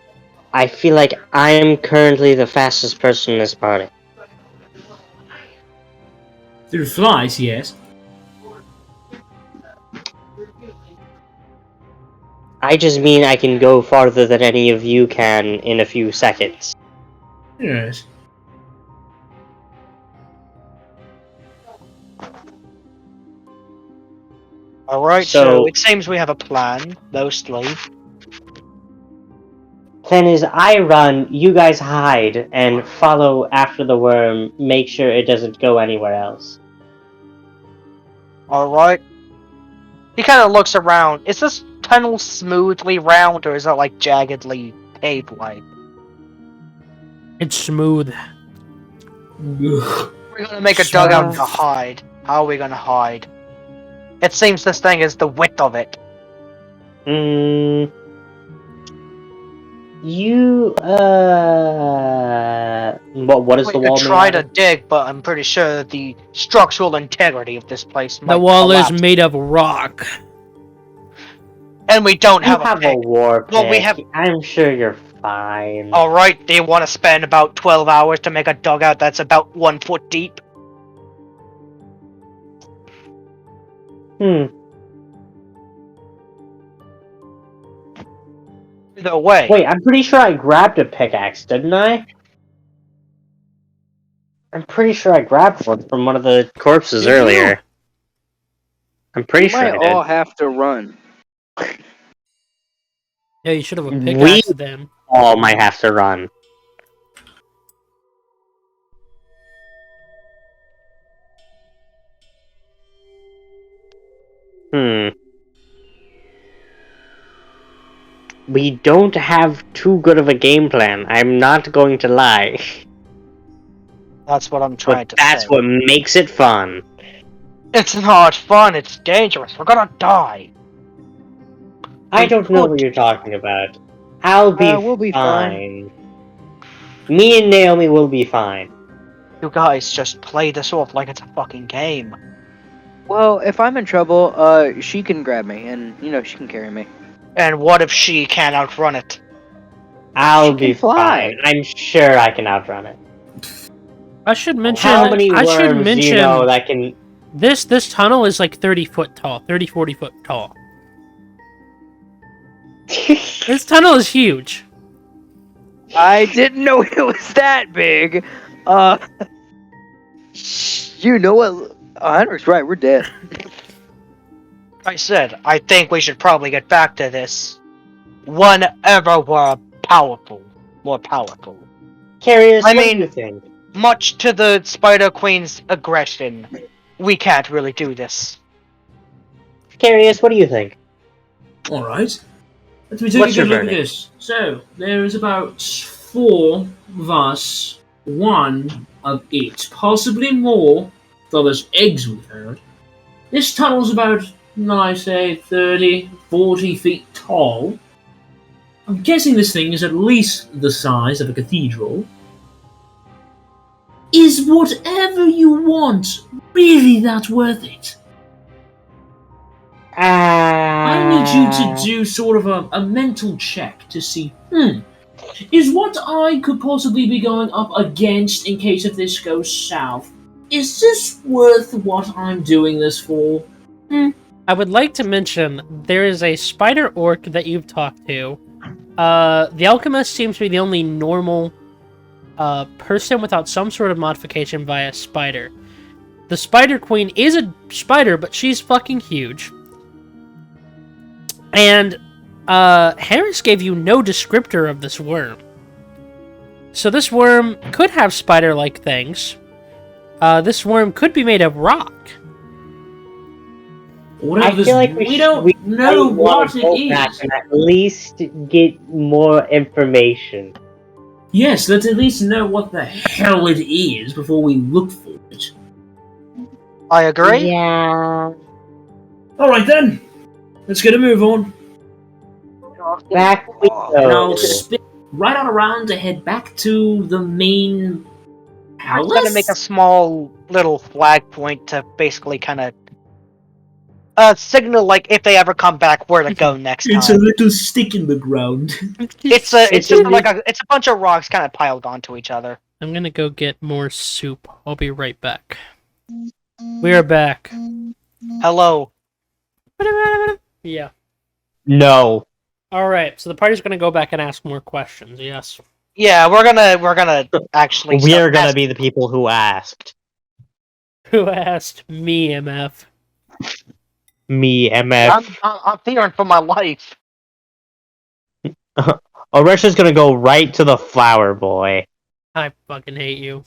I feel like I'm currently the fastest person in this party. Through flies, yes. I just mean I can go farther than any of you can in a few seconds. Yes. Alright, so it seems we have a plan, mostly. Plan is I run, you guys hide, and follow after the worm, make sure it doesn't go anywhere else. Alright. He kind of looks around. Is this tunnel smoothly round, or is it, jaggedly paved-like? It's smooth. Ugh. We're gonna make a dugout to hide. How are we gonna hide? It seems this thing is the width of it. What is the wall made try out to of? dig, but I'm pretty sure that the structural integrity of this place might The wall collapse. is made of rock. And we don't You have have a a pick. war pick. Well, we have... I'm sure you're fine. Alright, do you want to spend about 12 hours to make a dugout that's about 1 foot deep? Either way. Wait, I'm pretty sure I grabbed a pickaxe, didn't I? I'm pretty sure I grabbed one from one of the corpses earlier. I'm pretty sure I We did. might all have to run. Yeah, you should have a We pickaxe then. all might have to run. We don't have too good of a game plan. I'm not going to lie. That's what I'm trying But to that's say. what makes it fun. It's not fun, it's dangerous. We're gonna die. I We don't know what could- you're talking about. I'll be We'll be fine. Me and Naomi will be fine. You guys just play this off like it's a fucking game. Well, if I'm in trouble, she can grab me, and she can carry me. And what if she can't outrun it? I'll She be can fly. fine. I'm sure I can outrun it. I should mention. How many I worms should do mention you know that can... this tunnel is like 30 foot tall, 30, 40 foot tall. This tunnel is huge. I didn't know it was that big. You know what? Heinrich's right. We're dead. I said, I think we should probably get back to this. Whenever we're powerful. More powerful. Karrius, I what mean- do you think? Much to the Spider Queen's aggression, we can't really do this. Karrius, what do you think? Alright. Let me take What's a good your look at verdict? this. So, there is about 4 of us, 1 of it, possibly more, though there's eggs we found. This tunnel's about, I say, 30, 40 feet tall. I'm guessing this thing is at least the size of a cathedral. Is whatever you want really that worth it? I need you to do sort of a mental check to see, is what I could possibly be going up against in case if this goes south, is this worth what I'm doing this for? I would like to mention there is a spider orc that you've talked to. The alchemist seems to be the only normal person without some sort of modification via spider. The Spider Queen is a spider, but she's fucking huge. And Harris gave you no descriptor of this worm. So this worm could have spider-like things. This worm could be made of rock. Whatever I this, feel like we don't know what it is. And at least get more information. Yes, let's at least know what the hell it is before we look for it. I agree. Yeah. Alright then, let's get a move on. Back we And I'll go. spin right on around to head back to the main I'm palace. gonna make a small little flag point to basically kind of signal like if they ever come back where to go next It's a time. little stick in the ground. It's a bunch of rocks kind of piled onto each other. I'm gonna go get more soup. I'll be right back. We are back. Hello. Yeah. No. Alright, so the party's gonna go back and ask more questions, yes. Yeah, we're gonna actually. We're start gonna be the people who asked. Who asked me, MF? Me, MF. I'm fearing for my life. Oresha's gonna go right to the flower boy. I fucking hate you.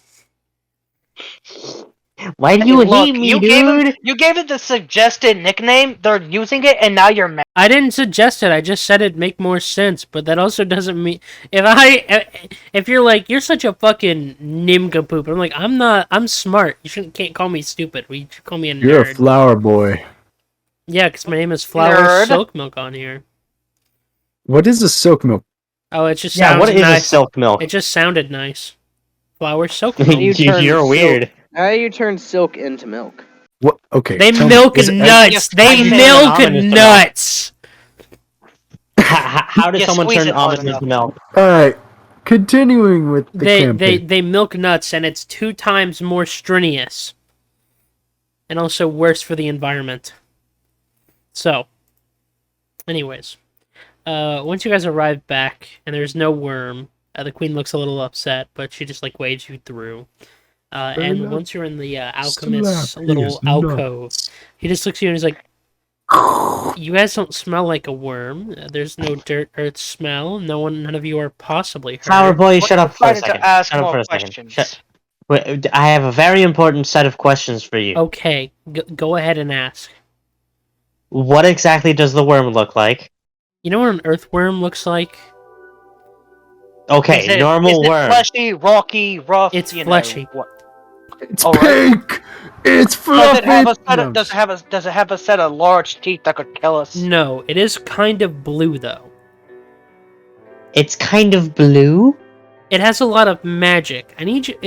Why do you Look, hate me, dude? You gave it the suggested nickname. They're using it, and now you're mad. I didn't suggest it. I just said it'd make more sense, but that also doesn't mean if you're like you're such a fucking nimgapoop. I'm like I'm not. I'm smart. Can't call me stupid. You should call me a nerd. You're a flower boy. Yeah, because my name is Flower Nerd. Silk Milk on here. What is a silk milk? Oh, it just Yeah, sounds what is a nice. silk milk? It just sounded nice. Flower Silk Milk. You turn You're silk. weird. How do you turn silk into milk? What? Okay. They tell me, milk is it- nuts. Yes, They I say milk almond is the nuts. How does You someone squeeze turn it hard almond into milk? Alright. Continuing with the campaign. They milk nuts, and it's 2 times more strenuous, and also worse for the environment. So, anyways, once you guys arrive back and there's no worm, the queen looks a little upset, but she just like waves you through. And enough. once you're in the alchemist's Slap little his alcove, nuts. he just looks at you and he's like, You guys don't smell like a worm. There's no dirt earth smell. None of you are possibly hurt. Flower boy, shut up for a Decided second. to ask Shut up more for a second. questions. Wait, I have a very important set of questions for you. Okay, go ahead and ask. What exactly does the worm look like? You know what an earthworm looks like? Okay, normal is it worm. fleshy, rocky, rough? It's you fleshy. Know, what? It's Alright. pink. It's Does fluffy. it have a set of, does it have a set of large teeth that could kill us? No, it is kind of blue though. It's kind of blue? It has a lot of magic. I need you.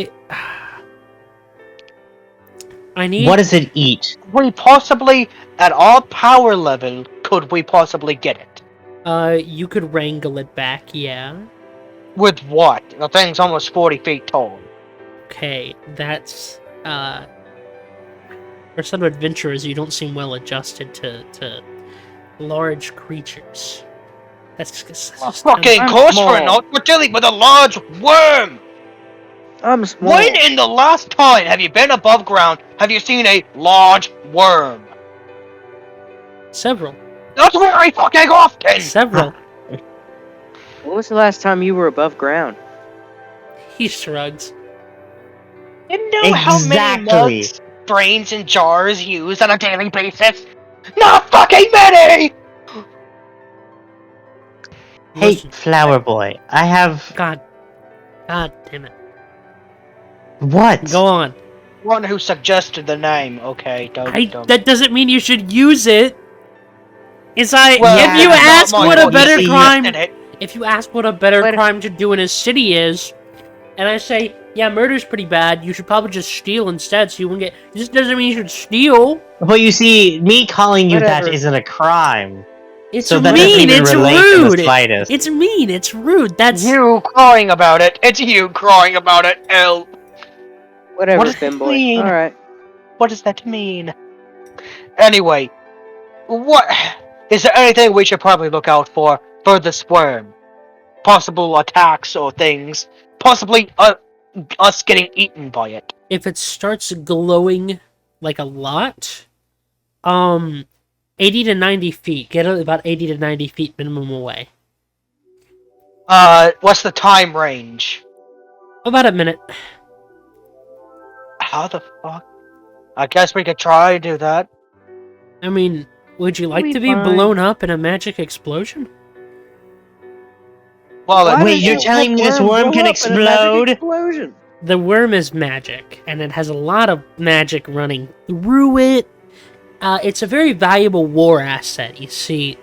What does it eat? We possibly, at our power level, could we possibly get it? You could wrangle it back, yeah. With what? The thing's almost 40 feet tall. Okay, that's for some adventurers, you don't seem well adjusted to large creatures. That's just Fucking course for a Naut, we're dealing with a large worm! I'm small. When in the last time have you been above ground, have you seen a large worm? Several. That's very fucking often! Several. When was the last time you were above ground? He shrugs. You know how many Exactly. mugs, brains, and jars used on a daily basis? Not fucking many! Hey, Listen, flower boy, I have... God damn it. What? Go on. One who suggested the name, okay, don't. That doesn't mean you should use it. It's like, Well, if you that's not ask my what a fault. better You see, crime... It. If you ask what a better But- crime to do in a city is, and I say, yeah, murder's pretty bad, you should probably just steal instead so you won't get... This doesn't mean you should steal. But you see, me calling you Whatever. that isn't a crime. It's So that doesn't mean, even it's relate to the rude. slightest. It's mean, it's rude. That's... You crying about it. It's you crying about it, L. Whatever, What does Finn that boy. mean? Alright. What does that mean? Anyway, what is there anything we should probably look out for this worm? Possible attacks or things. Possibly us getting eaten by it. If it starts glowing like a lot, 80 to 90 feet. Get it about 80 to 90 feet minimum away. What's the time range? About a minute. How the fuck? I guess we could try to do that. I mean, would you like We'll to be be fine. blown up in a magic explosion? Well, Why Wait, does you're that telling me this worm worm blow can up in a magic explode? explosion? The worm is magic, and it has a lot of magic running through it. It's a very valuable war asset, you see.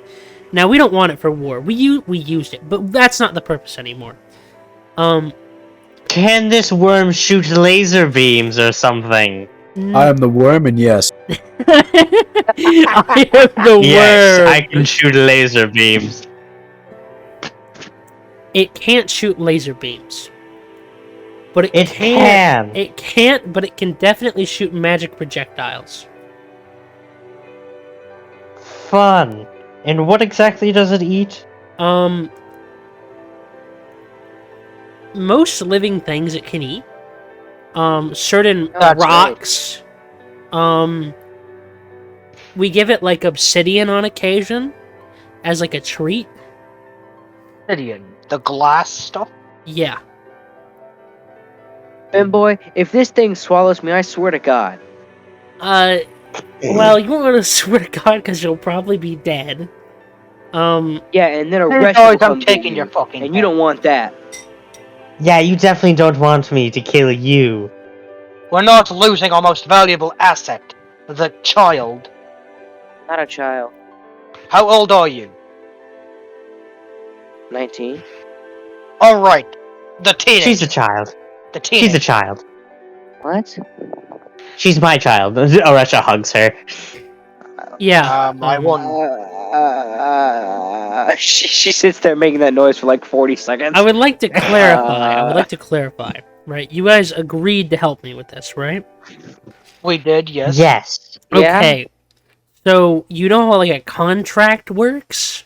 Now, we don't want it for war. We used it, but that's not the purpose anymore. Can this worm shoot laser beams or something? I am the worm, and yes, I am the Yes, worm. I can shoot laser beams. It can't shoot laser beams. But It can. It can't, but it can definitely shoot magic projectiles. Fun. And what exactly does it eat? Most living things it can eat. Certain That's rocks. We give it like obsidian on occasion as like a treat. Obsidian, the glass stuff. Yeah. Finn boy, if this thing swallows me, I swear to God. Well, you won't want to swear to God because you'll probably be dead. Yeah, and then a Hey, rest guys, will come I'm get taking you, your fucking and head. you don't want that. Yeah, you definitely don't want me to kill you. We're not losing our most valuable asset, the child. Not a child. How old are you? 19. Alright, the teenager. She's a child. The teenager. She's a child. What? She's my child. Oresha hugs her. Yeah. I won. She sits there making that noise for like 40 seconds. I would like to clarify. Right? You guys agreed to help me with this, right? We did, yes. Yes. Yeah. Okay. So, you know how like a contract works?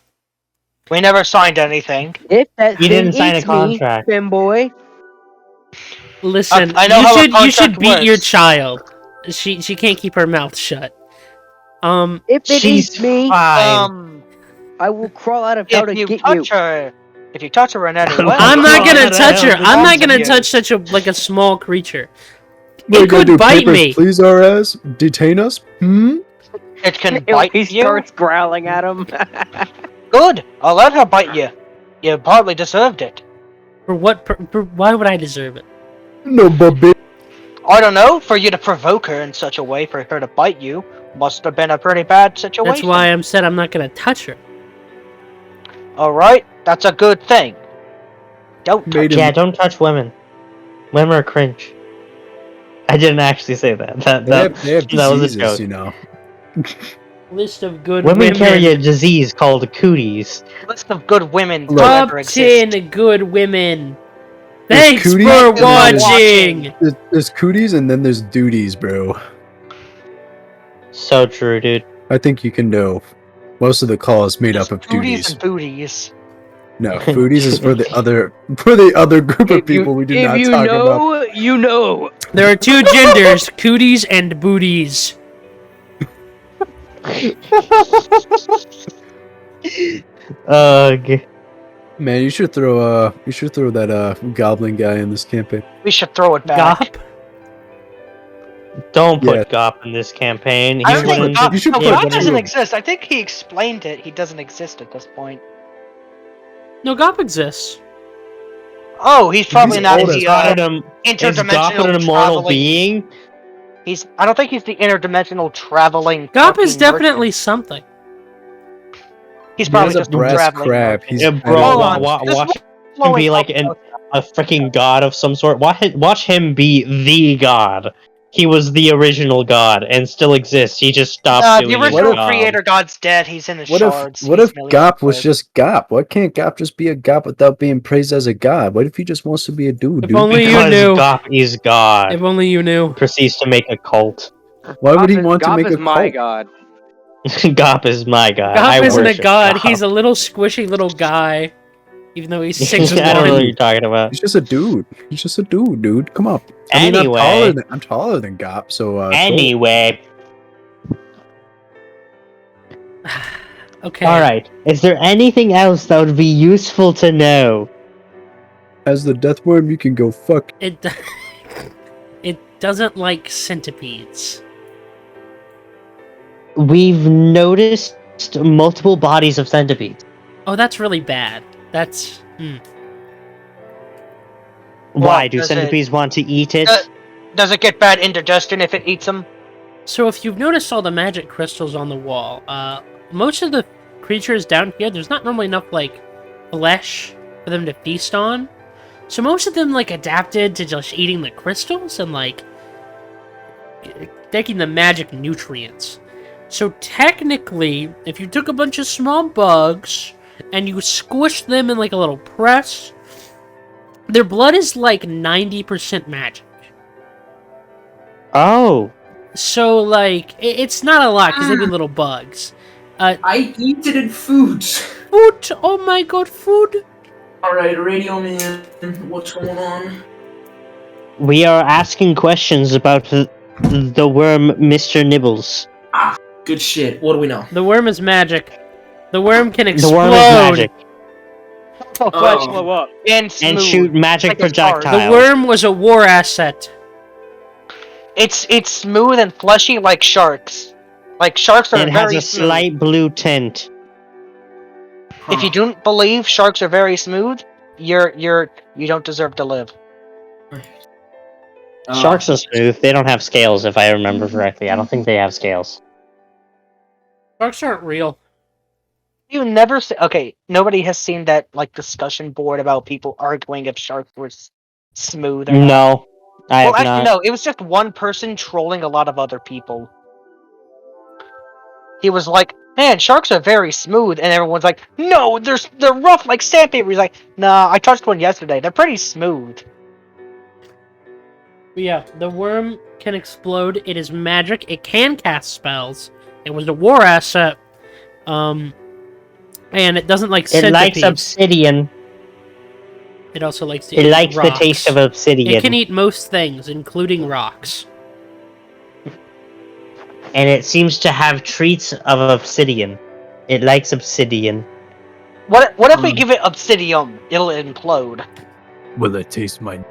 We never signed anything. If that You thing didn't sign a eats contract. me, Finn boy. Listen, I know how a you should contract beat your works. child. She can't keep her mouth shut. If it She's eats me, fine. I will crawl out of hell to If you get you. touch her, if you touch her in any way, I'm not God, gonna touch her. I I'm not belongs to gonna you. touch such a small creature. We're It gonna do could bite papers, me. please, our ass? Detain us? Hmm? it can He bite you. starts growling at him. Good. I'll let her bite you. You partly deserved it. For what? Why would I deserve it? No, Bobby. I don't know. For you to provoke her in such a way for her to bite you must have been a pretty bad situation. That's why I'm said I'm not gonna touch her. All right. That's a good thing. Don't touch Made him- Yeah, don't touch women. Women are cringe. I didn't actually say that. They have that was a diseases, joke. you know. List of good Women women. carry a disease called cooties. list of good women to Top ever exist. 10 good women. There's Thanks cooties for and there's- watching. There's cooties and then there's duties, bro. So true, dude. I think you can know. Most of the call is made up of Booties duties. and booties. No, foodies is for the other group of people we do if not you talk know, about. you know. There are two genders, cooties and booties. Ugh. Man, you should throw that goblin guy in this campaign. We should throw it back. Gop? Don't put Yeah. Gop in this campaign. I He's don't think one of Gop, you should no, put- Gop you doesn't should- exist. I think he explained it. He doesn't exist at this point. No, Gop exists. Oh, he's probably He's not old the Is Gop an interdimensional immortal traveling. being? I don't think he's the interdimensional traveling. Gop is fucking definitely merchant. something. He's probably He has a just a brass traveling crab. merchant. He's Yeah, bro, Hold wa- on. wa- Just watch him blowing be like up- a freaking god of some sort. Watch him be the god. He was the original god and still exists. He just stopped the doing his original job. creator god's dead. He's in the What shards. if He's millions Gop of was years. just Gop? Why can't Gop just be a Gop without being praised as a god? What if he just wants to be a dude? If dude? only you Because knew. Gop is god. If only you knew. Proceeds to make a cult. Why would he Gop is- want to Gop make is a my cult? god. Gop is my god. Gop I isn't a worship god. Gop. He's a little squishy little guy. Even though he's I don't know what 6'1". you're talking about. He's just a dude. He's just a dude. Come on. I mean, Anyway. I'm taller than Gop, so Anyway, Okay. alright. Is there anything else that would be useful to know? as the death worm, you can go fuck. It it doesn't like centipedes. We've noticed multiple bodies of centipedes. Oh, that's really bad. That's Why? Well, Do does it- centipedes want to eat it? Does it get bad indigestion if it eats them? So if you've noticed all the magic crystals on the wall, most of the creatures down here, there's not normally enough like flesh for them to feast on. So most of them like adapted to just eating the crystals and like taking the magic nutrients. So technically, if you took a bunch of small bugs and you squished them in like a little press, their blood is like 90% magic. Oh. So, like, it's not a lot, because they'd be little bugs. I eat it in foods. Food! Oh my god, food! Alright, Radio Man, what's going on? We are asking questions about the worm Mr. Nibbles. Good shit. What do we know? The worm is magic. The worm can The explode. worm is magic. Oh, Oh. blow up. And And smooth. shoot magic Like a star. projectiles. The worm was a war asset. It's smooth and fleshy like sharks. Like sharks are It has very a smooth. slight blue tint. If you don't believe sharks are very smooth, you don't deserve to live. Sharks are smooth. They don't have scales, if I remember correctly. I don't think they have scales. Sharks aren't real. You never see. Okay, nobody has seen that like discussion board about people arguing if sharks were smooth or not. No, I Well, have actually, not. no. It was just one person trolling a lot of other people. He was like, "Man, sharks are very smooth," and everyone's like, "No, they're rough like sandpaper." He's like, "Nah, I touched one yesterday. They're pretty smooth." But yeah, the worm can explode. It is magic. It can cast spells. It was a war asset. And it doesn't like It centipedes. likes obsidian. It also likes to It eat likes the rocks. taste of obsidian. It can eat most things, including rocks. and it seems to have treats of obsidian. It likes obsidian. What if we give it obsidium? It'll implode. Will it taste my...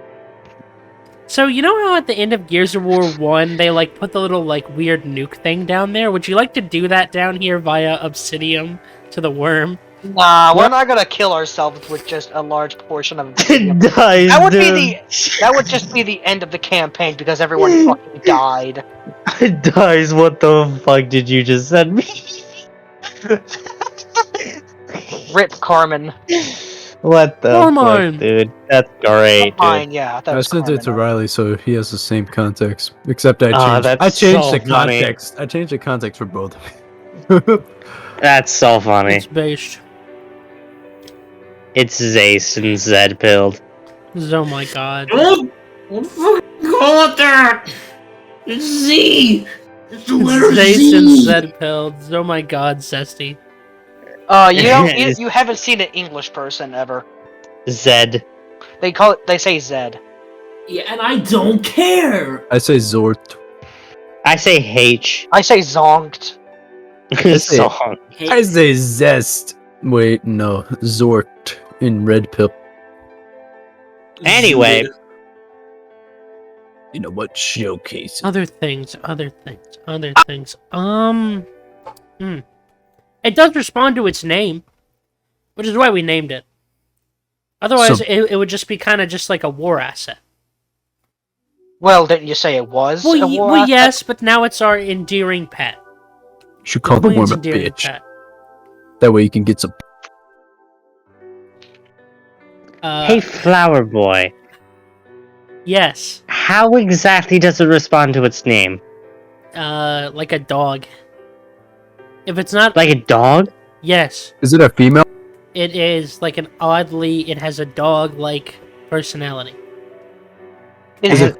So you know how at the end of Gears of War 1 they like put the little like weird nuke thing down there? Would you like to do that down here via obsidium to the worm? Nah, we're not gonna kill ourselves with just a large portion of obsidium. Dies, That would just be the end of the campaign because everyone fucking died. Dies, what the fuck did you just send me? Rip Carmen. What the Come fuck, on. dude? That's great, dude. Fine, yeah. That I was sent it to Carmen. Riley, so he has the same context. Except I Oh, changed. that's I changed so the funny. context. I changed the context for both. That's so funny. It's based. It's Zace and Zed pilled. Oh my god. Don't fucking call it that! It's Z! It's the letter Jason Z! said pilled. Oh my god, Zesty. You haven't seen an English person ever. Zed. They say Zed. Yeah, and I don't care! I say Zort. I say H. I say zonked. Song. I say Zest. Wait, no. Zort in Red Pill. Anyway. You know what? Showcase. Other things. It does respond to its name, which is why we named it. Otherwise, So- it would just be kind of just like a war asset. Well, didn't you say it was a war asset? Yes, but now it's our endearing pet. You should call the Queen's worm a endearing bitch. pet. That way you can get some. Hey, Flower Boy. Yes. How exactly does it respond to its name? Like a dog. If it's not, Like a dog? yes, Is it a female? it is like an oddly. It has a dog-like personality. Is it?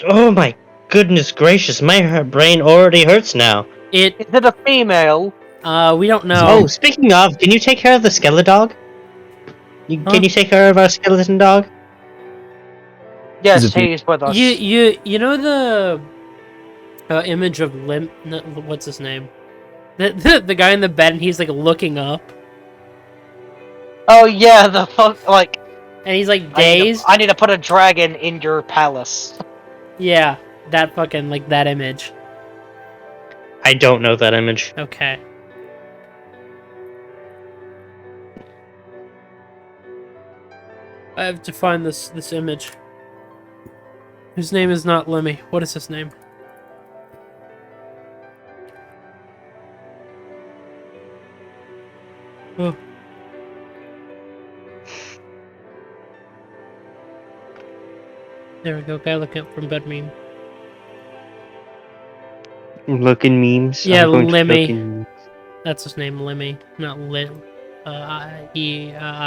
Oh my goodness gracious, my brain already hurts now. It. Is it a female? We don't know. Oh, speaking of, can you take care of the skeleton dog? Huh? Can you take care of our skeleton dog? Yes, Is it he's with us. You know the image of what's his name? The guy in the bed and he's like looking up Oh yeah, the fuck, like and he's like dazed. I need to put a dragon in your palace. Yeah, that fucking like that image. I don't know that image. Okay. I have to find this image. His name is not Lemmy. What is his name? Oh. There we go. Guy looking up from bed meme. Looking memes. Yeah, I'm going to Lemmy. looking memes. That's his name, Lemmy, not Lim. I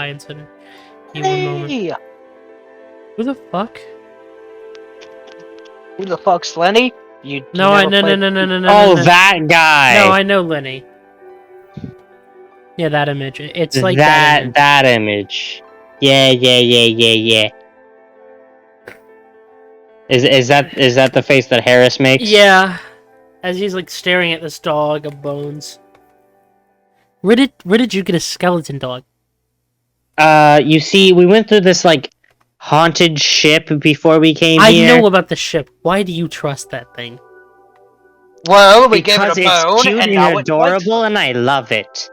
instead of E. One moment. Hey, Who the fuck? who the fuck's Lenny? You No, never played- Oh, no. that guy! No, I know Lenny. Yeah, that image. It's like that. image. that image. Yeah. Is that the face that Harris makes? Yeah, as he's like staring at this dog of bones. Where did you get a skeleton dog? You see, we went through this like haunted ship before we came I here. know about the ship. Why do you trust that thing? Well, we gave Because it a bone, it's cute and and now it adorable, and I love it.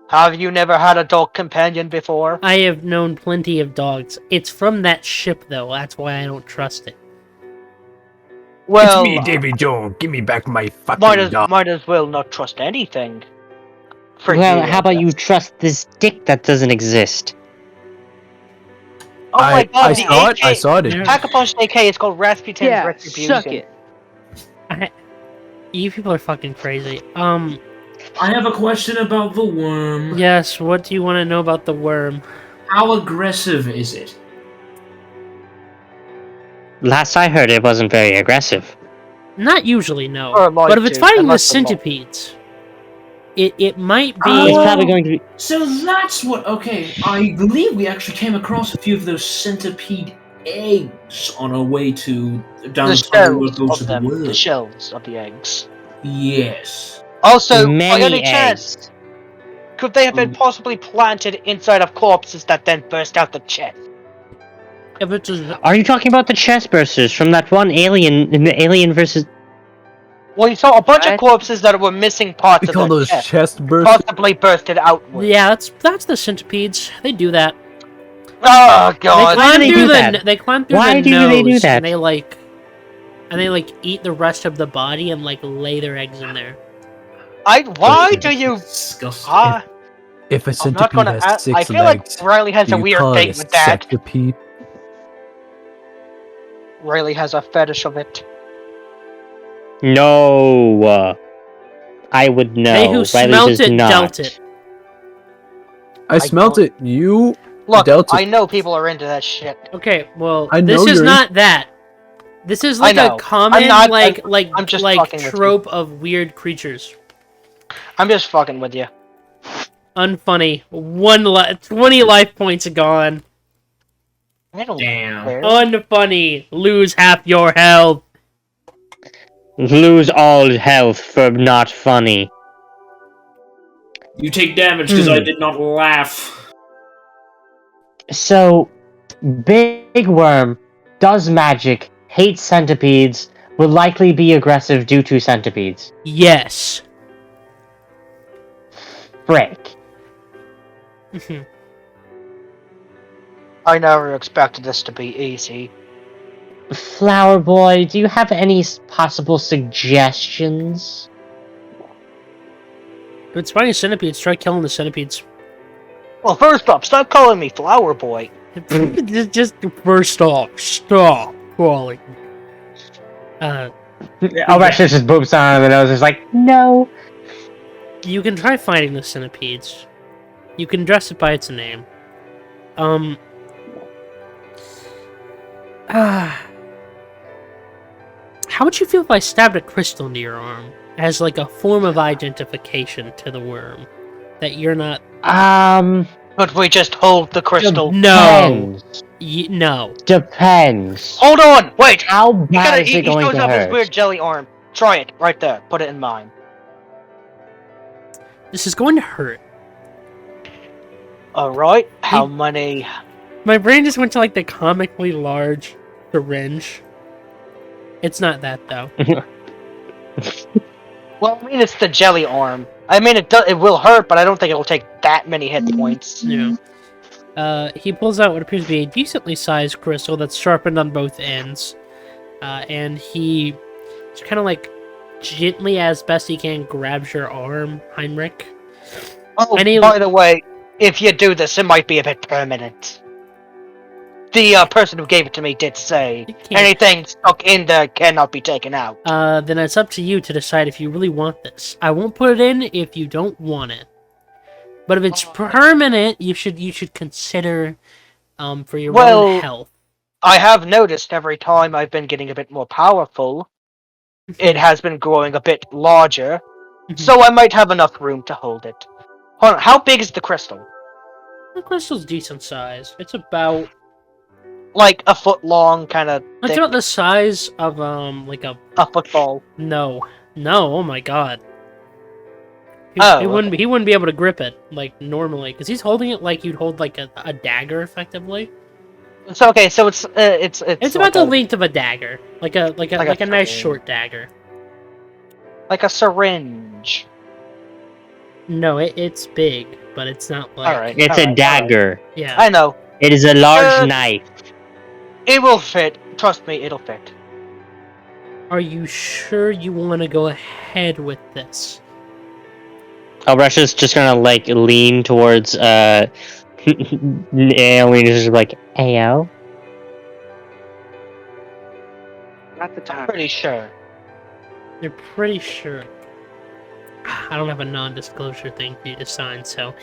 Have you never had a dog companion before? I have known plenty of dogs. It's from that ship, though. That's why I don't trust it. Well, Davy Jones. Give me back my fucking might as well not trust anything. For Well, you, how about you trust this dick that doesn't exist? Oh my god, I the saw it. AK I saw it. Pack-a-Punch AK is called Rasputin's Yeah, Retribution. suck it. You people are fucking crazy. I have a question about the worm. Yes, what do you want to know about the worm? How aggressive is it? Last I heard, it wasn't very aggressive. Not usually, no. Or like But if it's to, fighting the unless the mo- centipedes, it might be... Oh. It's probably going to be. So that's what. Okay, I believe we actually came across a few of those centipede eggs on our way to down The the tunnel where it shells goes to of the them. world. The shells of the eggs. Yes. Also, by Many any chance, eggs. could they have been possibly planted inside of corpses that then burst out the chest? If it's a, Are you talking about the chest bursters from that one Alien in the Alien versus? Well, you saw a bunch of What? corpses that were missing parts We of call their those chest, chest bursts. possibly bursted outward. yeah, that's the centipedes. They do that. Oh They god. Why do climb they through do the that? they climb through Why the do nose, they do that? and they like eat the rest of the body and like lay their eggs in there. Why do you? Disgusting. If a I'm not centipede gonna. has I 6 feel legs, like Riley has do a you weird call thing it a with that. centipede? Riley has a fetish of it. No. I would know. They who Riley smelt does it not. dealt it. I smelt don't- it. You Look, dealt it. I know people are into that shit. Okay, well, I this know is you're not that. This is like I a know. common I'm not- like just fucking with you. trope of weird creatures. I'm just fucking with you. Unfunny. 20 life points gone. I don't Damn. care. Unfunny. Lose half your health. Lose all health for not funny. You take damage because I did not laugh. So, Big Worm does magic, hates centipedes, will likely be aggressive due to centipedes. Yes. Frick. I never expected this to be easy. Flower Boy, do you have any possible suggestions? If it's fighting centipedes, try killing the centipedes. Well, first off, stop calling me Flower Boy. just first off, stop calling. Oresha just boops on the nose. It's like, no. You can try fighting the centipedes. You can dress it by its name. How would you feel if I stabbed a crystal into your arm as like a form of identification to the worm that you're not? But we just hold the crystal. No, Depends. no. Depends. Hold on, wait. How bad is He it going shows to off his hurt? weird jelly arm. Try it right there. Put it in mine. This is going to hurt. All right. How many? My brain just went to like the comically large syringe. It's not that though. Well, I mean, it's the jelly arm. I mean, it will hurt, but I don't think it will take that many hit points. Yeah. He pulls out what appears to be a decently sized crystal that's sharpened on both ends. And he just kind of like gently, as best he can, grabs your arm, Heinrich. Oh, And he- by the way, if you do this, it might be a bit permanent. The person who gave it to me did say You can't- anything stuck in there cannot be taken out. Then it's up to you to decide if you really want this. I won't put it in if you don't want it. But if it's permanent, you should consider for your own health. I have noticed every time I've been getting a bit more powerful, it has been growing a bit larger, so I might have enough room to hold it. Hold on, how big is the crystal? The crystal's decent size. It's about Like a foot long, kind of it's thick, about the size of like a a football. no. Oh my god. He, Oh, he wouldn't okay. he wouldn't be able to grip it like normally because he's holding it like you'd hold like a dagger effectively. So okay, so it's It's like about the a, length of a dagger, like a nice syringe. short dagger. like a syringe. No, it's big, but it's not like. All right, It's a dagger. Yeah. I know. It is a large Uh, knife. It will fit. Trust me, it'll fit. Are you sure you want to go ahead with this? Oresha's just gonna like lean towards Naomi, just like, Ayo. Not the time. Pretty sure. You're pretty sure. I don't have a non-disclosure thing for you to sign, so.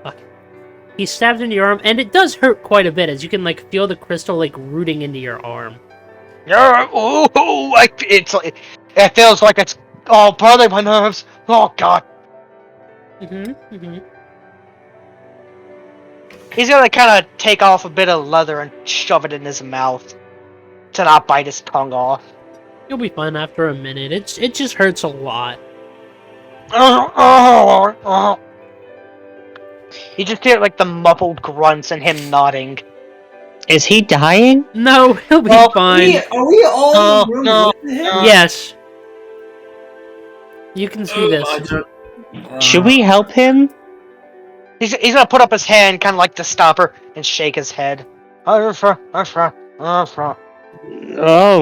Fuck. He stabbed into your arm, and it does hurt quite a bit, as you can like feel the crystal like rooting into your arm. Yeah. Ooh, it feels like it's all bothering my nerves. Oh god. He's gonna kind of take off a bit of leather and shove it in his mouth to not bite his tongue off. You'll be fine after a minute. It just hurts a lot. You just hear like the muffled grunts and him nodding. Is he dying? No, he'll be fine. Are we all in the room No, with him? Yes. You can see this. I don't- Should we help him? He's gonna put up his hand, kind of like the stopper, and shake his head. Oh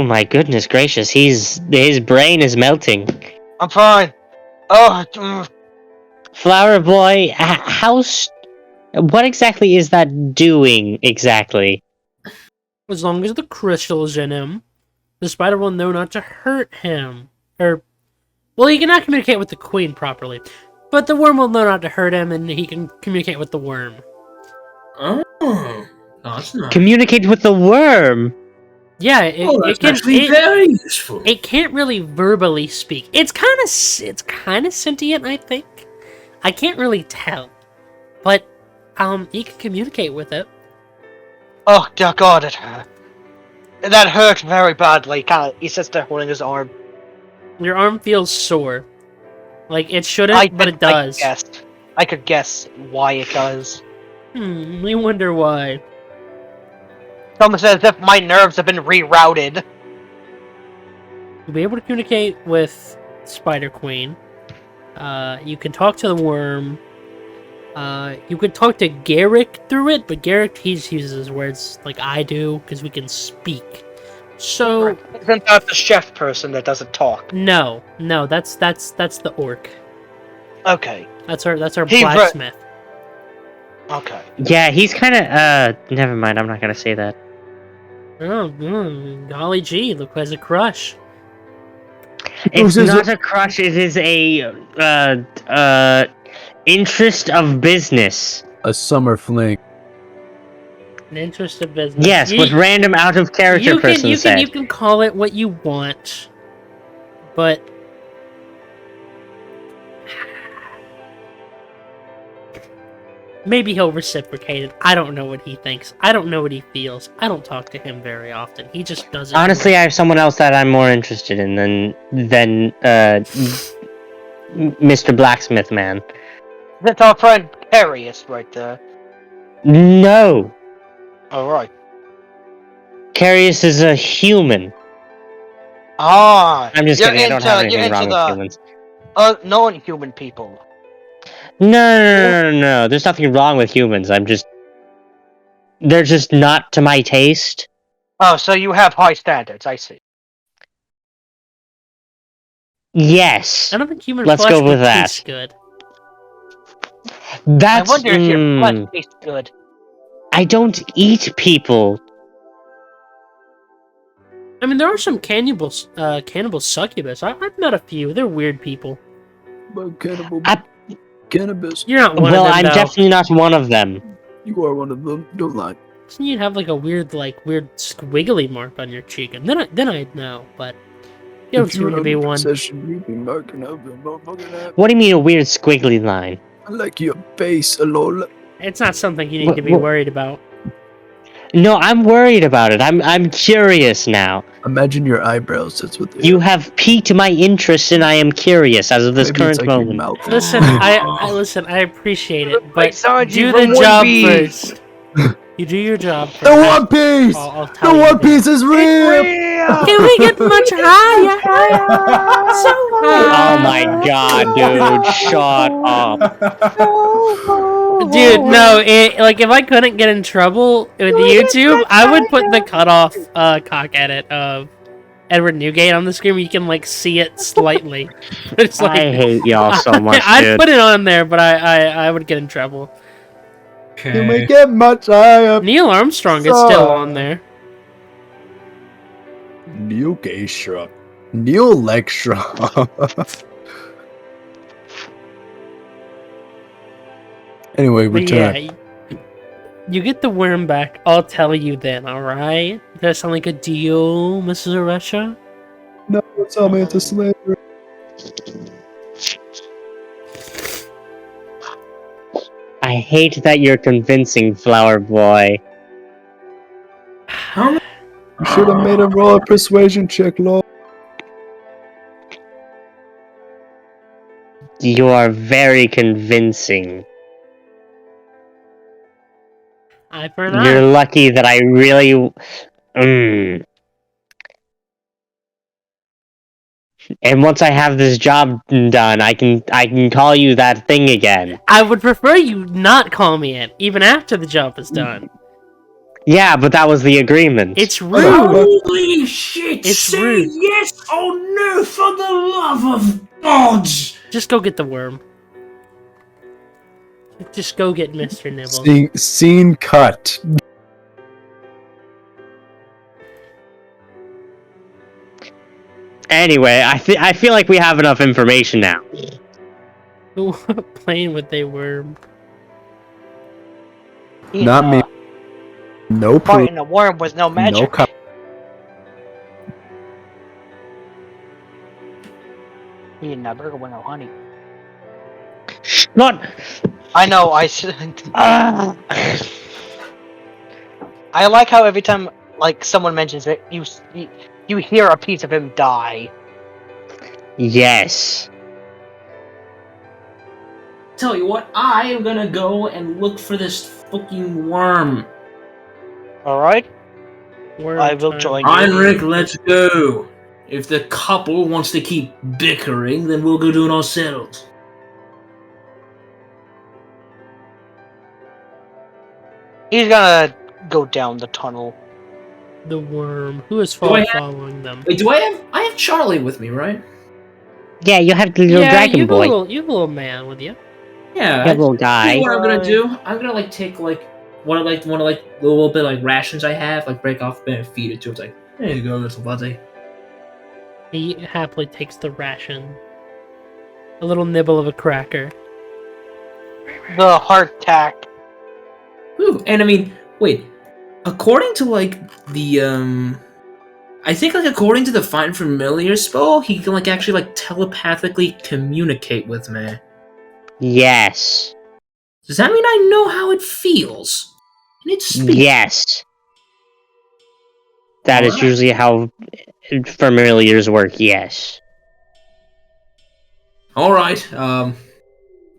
my goodness gracious, his brain is melting. I'm fine. Oh, Flower boy, what exactly is that doing exactly? As long as the crystal is in him, the spider will know not to hurt him. Well, he cannot communicate with the queen properly, but the worm will know not to hurt him, and he can communicate with the worm. Oh, that's nice. Communicate with the worm. Yeah, That's actually very useful. It can't really verbally speak. It's kind of sentient, I think. I can't really tell, but he can communicate with it. oh, dear God, it hurt. That hurt very badly. He sits there holding his arm. Your arm feels sore, like it shouldn't, but it does. I could guess why it does. We wonder why. It's almost as if my nerves have been rerouted. You'll be able to communicate with Spider Queen. You can talk to the worm. You could talk to Garrett through it, but Garrett, he uses his words like I do, because we can speak. So... Isn't that the chef person that doesn't talk? No, that's the orc. Okay. That's our blacksmith. Okay. Yeah, he's kind of, never mind, I'm not gonna say that. Oh, golly gee, look who has a crush. It's not a crush, it is a, interest of business. A summer fling. An interest of business. Yes, what random out-of-character person said. You can call it what you want, but... Maybe he'll reciprocate it. I don't know what he thinks. I don't know what he feels. I don't talk to him very often. He just doesn't. Honestly, I have someone else that I'm more interested in than Mr. Blacksmith Man. That's our friend Karrius right there. No! Alright. Karrius is a human. Ah! I'm just kidding, I don't have anything wrong with humans. Non-human people. No. There's nothing wrong with humans. They're just not to my taste. Oh, so you have high standards, I see. Yes. I don't think human Let's flesh go with would that. taste good. That's... I wonder if your flesh tastes good. I don't eat people. I mean, there are some cannibal succubus. I've met a few. They're weird people. Cannabis. You're not one Well, of them, I'm though. definitely not one of them. You are one of them. Don't lie. You'd have like a weird squiggly mark on your cheek, and then I'd know. But you don't seem to be one. What do you mean a weird squiggly line? I like your face, lol. It's not something you need to be worried about. No, I'm worried about it. I'm curious now. Imagine your eyebrows. That's what they You are. have piqued my interest, and I am curious as of this Maybe current it's like your moment. mouth. Listen, I appreciate it, but Sanji do from the One job Piece. first. You do your job first. The One Piece! I'll tell The you One then. Piece is real! Can we get much higher? So high. Oh my god, dude, shut up. Dude, no, if I couldn't get in trouble with YouTube, I would put the cutoff cock edit of Edward Newgate on the screen where you can like see it slightly. It's like I hate y'all so much, I'd dude. put it on there, but I would get in trouble. Can we get much higher? Neil Armstrong is still on there. Neil Gaystra. Neil Lectra. Anyway, But return. yeah, you get the worm back. I'll tell you then, alright? Does that sound like a deal, Mrs. Oresha? No, tell me it's a slavery. I hate that you're convincing, Flower Boy. How many? You should have made a roll persuasion check, Lord. You are very convincing. Eye for an You're eye. lucky that I really. Mm. And once I have this job done, I can call you that thing again. I would prefer you not call me it, even after the job is done. Yeah, but that was the agreement. It's rude. Holy shit! It's say rude. yes or no for the love of God! Just go get the worm. Just go get Mr. Nibbles. Scene cut. Anyway, I feel like we have enough information now. Playing with a worm. Not me. No proof. Fighting a worm with no magic. No co- Eating a burger with no honey. Not. I know, I like how every time like someone mentions it, you hear a piece of him die. Yes. Tell you what, I am gonna go and look for this fucking worm. Alright? Worm I will time. join you. Heinrich, let's go. If the couple wants to keep bickering, then we'll go do it ourselves. He's gonna go down the tunnel. The worm. Who is Do I have- following them? Wait, I have Charlie with me, right? Yeah, you have the little dragon you have boy. you have a little man with you. Yeah. You have a little See guy. what I'm gonna do? I'm gonna like take like one of the little bit like rations I have, like break off a bit and feed it to him. It's like, there you go, little buddy. He happily takes the ration. A little nibble of a cracker. The heart tack. Ooh, and I mean, wait. According to like the I think like according to the Find Familiar spell, he can like actually like telepathically communicate with me. Yes. Does that mean I know how it feels? And it speaks. Yes. That is Alright. usually how familiars work, yes. Alright,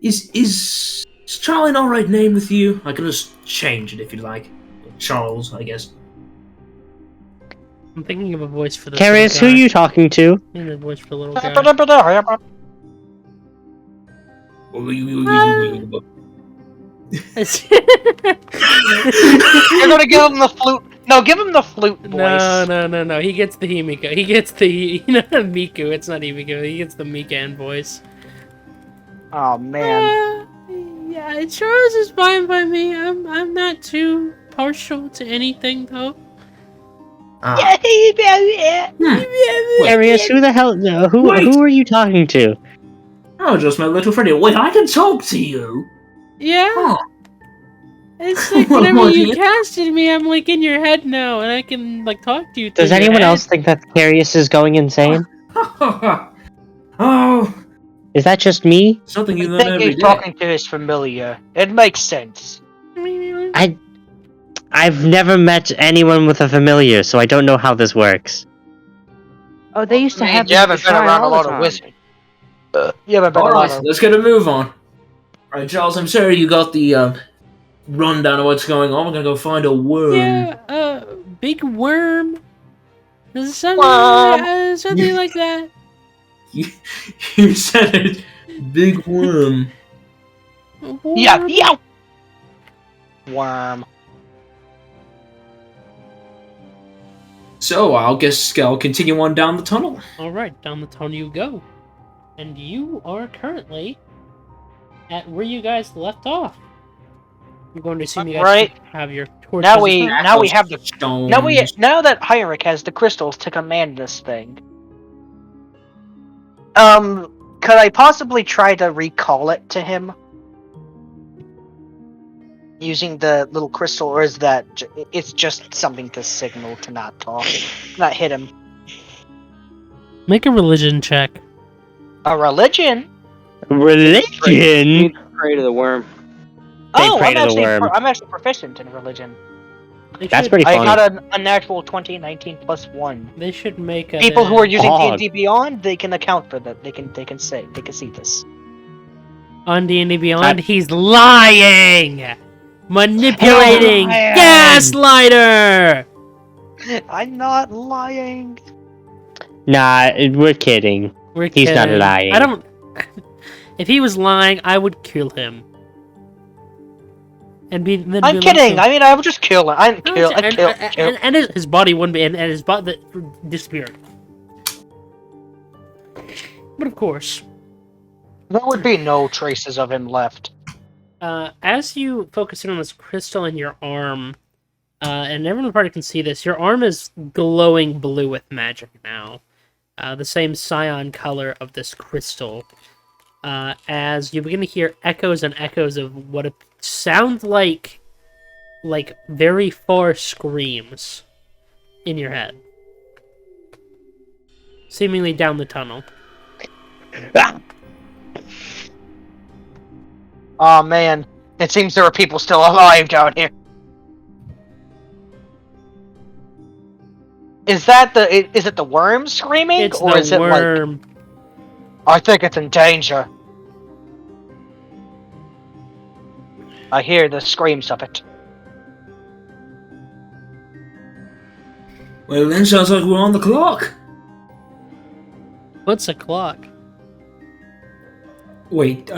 is Charlie an alright name with you? I can just change it if you'd like. Charles, I guess. I'm thinking of a voice for this. Karrius, who are you talking to? I need a voice for the little guy. You're gonna give him the flute. No, give him the flute voice. No. He gets the Himiko. He gets the Miku. It's not Himiko. He gets the Mikan voice. Oh man. Yeah, Charles is fine by me. I'm not too partial to anything though. Karrius, who the hell? Who are you talking to? Oh, just my little friend. Wait, I can talk to you. Yeah. Huh. It's like Well, whenever you yeah. casted me, I'm like in your head now, and I can like talk to you. Does through your anyone head. else think that Karrius is going insane? Oh, Is that just me? something you I learn think every he's day. talking to his familiar. It makes sense. I've never met anyone with a familiar, so I don't know how this works. Oh, they used to I mean, have you this at haven't the been shrine around a all the lot of time. wizards. You haven't been around. Alright, let's get a move on. Alright, Charles, I'm sorry you got the rundown of what's going on. We're gonna go find a worm. Yeah, big worm. Something, Worm. something like that. You said it. Big worm. Yeah, Worm. yeah. Worm. So, I'll continue on down the tunnel. All right, down the tunnel you go, and you are currently at where you guys left off. I'm going to assume you guys Right. have your torches. Now we and stuff. now we have the Stones. now that Heinrich has the crystals to command this thing. Could I possibly try to recall it to him? Using the little crystal, or is that it's just something to signal to not talk, not hit him? Make a religion check. A religion? Religion? Pray to the worm. They Oh, pray to the worm. I'm actually proficient in religion. That's pretty I funny. got a natural 20, 19 plus 1. They should make a People who are using Odd. D&D Beyond, they can account for that. They can see this. on D&D Beyond. He's lying, manipulating, lying! gaslighter. I'm not lying. Nah, we're kidding. We're He's not kidding. lying. I don't. If he was lying, I would kill him. And I'm kidding. I mean, I would just kill him. I'd kill. And his body wouldn't be, and his body disappeared. But of course, There would be no traces of him left. as you focus in on this crystal in your arm, and everyone in the party can see this, your arm is glowing blue with magic now. The same cyan color of this crystal. As you begin to hear echoes and echoes of what sound like very far screams in your head. Seemingly down the tunnel. Oh man, it seems there are people still alive down here. Is it the worm screaming, It's or the is it worm. I think it's in danger. I hear the screams of it. Well, then sounds like we're on the clock. What's a clock? Wait,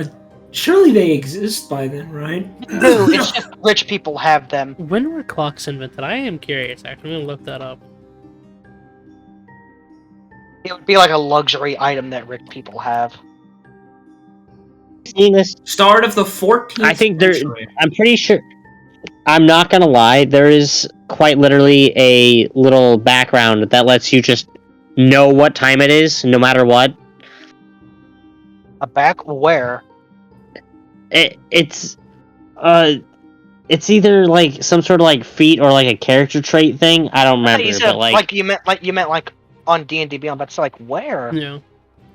surely they exist by then, right? No, it's just rich people have them. When were clocks invented? I am curious, actually. I'm gonna look that up. It would be like a luxury item that rich people have. Seeing this, Start of the 14th I think century. I'm pretty sure. I'm not gonna lie. There is quite literally a little background that lets you just know what time it is, no matter what. A back where? It's either like some sort of like feat or like a character trait thing. I don't remember, You said, but you meant on D&D Beyond, but it's like where? No.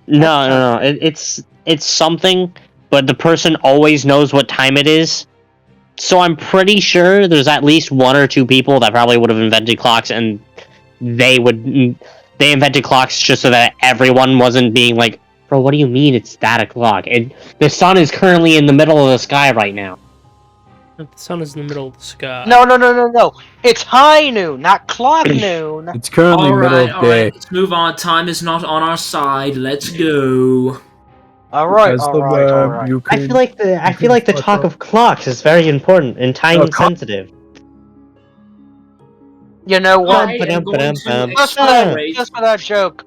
no. It's something, but the person always knows what time it is. So I'm pretty sure there's at least one or two people that probably would have invented clocks, and they invented clocks just so that everyone wasn't being like, bro, what do you mean it's that o'clock? The sun is currently in the middle of the sky right now. The sun is in the middle of the sky. No. It's high noon, not clock noon. It's currently middle of day. Let's move on. Time is not on our side. Let's go. Alright. You I can- feel like the fuck talk up. of clocks is very important and time sensitive. You know what? I am going to Just accelerate. for that joke.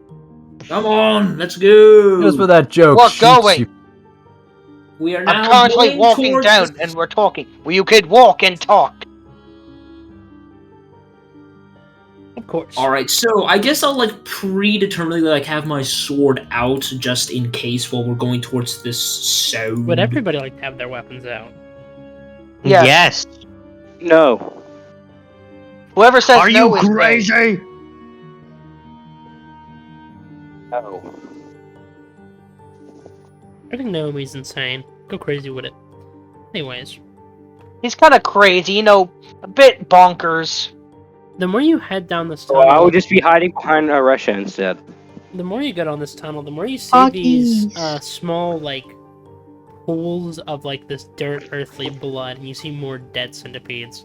Come on, let's go. Just for that joke. We're shoots going. you. We are I'm now currently going walking towards down, the- and we're talking. Well, you could walk and talk. Of course. All right, so I guess I'll like predeterminedly have my sword out just in case while we're going towards this sound. Would everybody like to have their weapons out? Yes. Yes. No. Whoever says Are no you is no. crazy? No. I think Naomi's insane. Go crazy with it. Anyways, He's kind of crazy, a bit bonkers. the more you head down this So tunnel, I would just be hiding behind Oresha instead. the more you get on this tunnel, the more you see these small, pools of, this dirt, earthly blood, and you see more dead centipedes.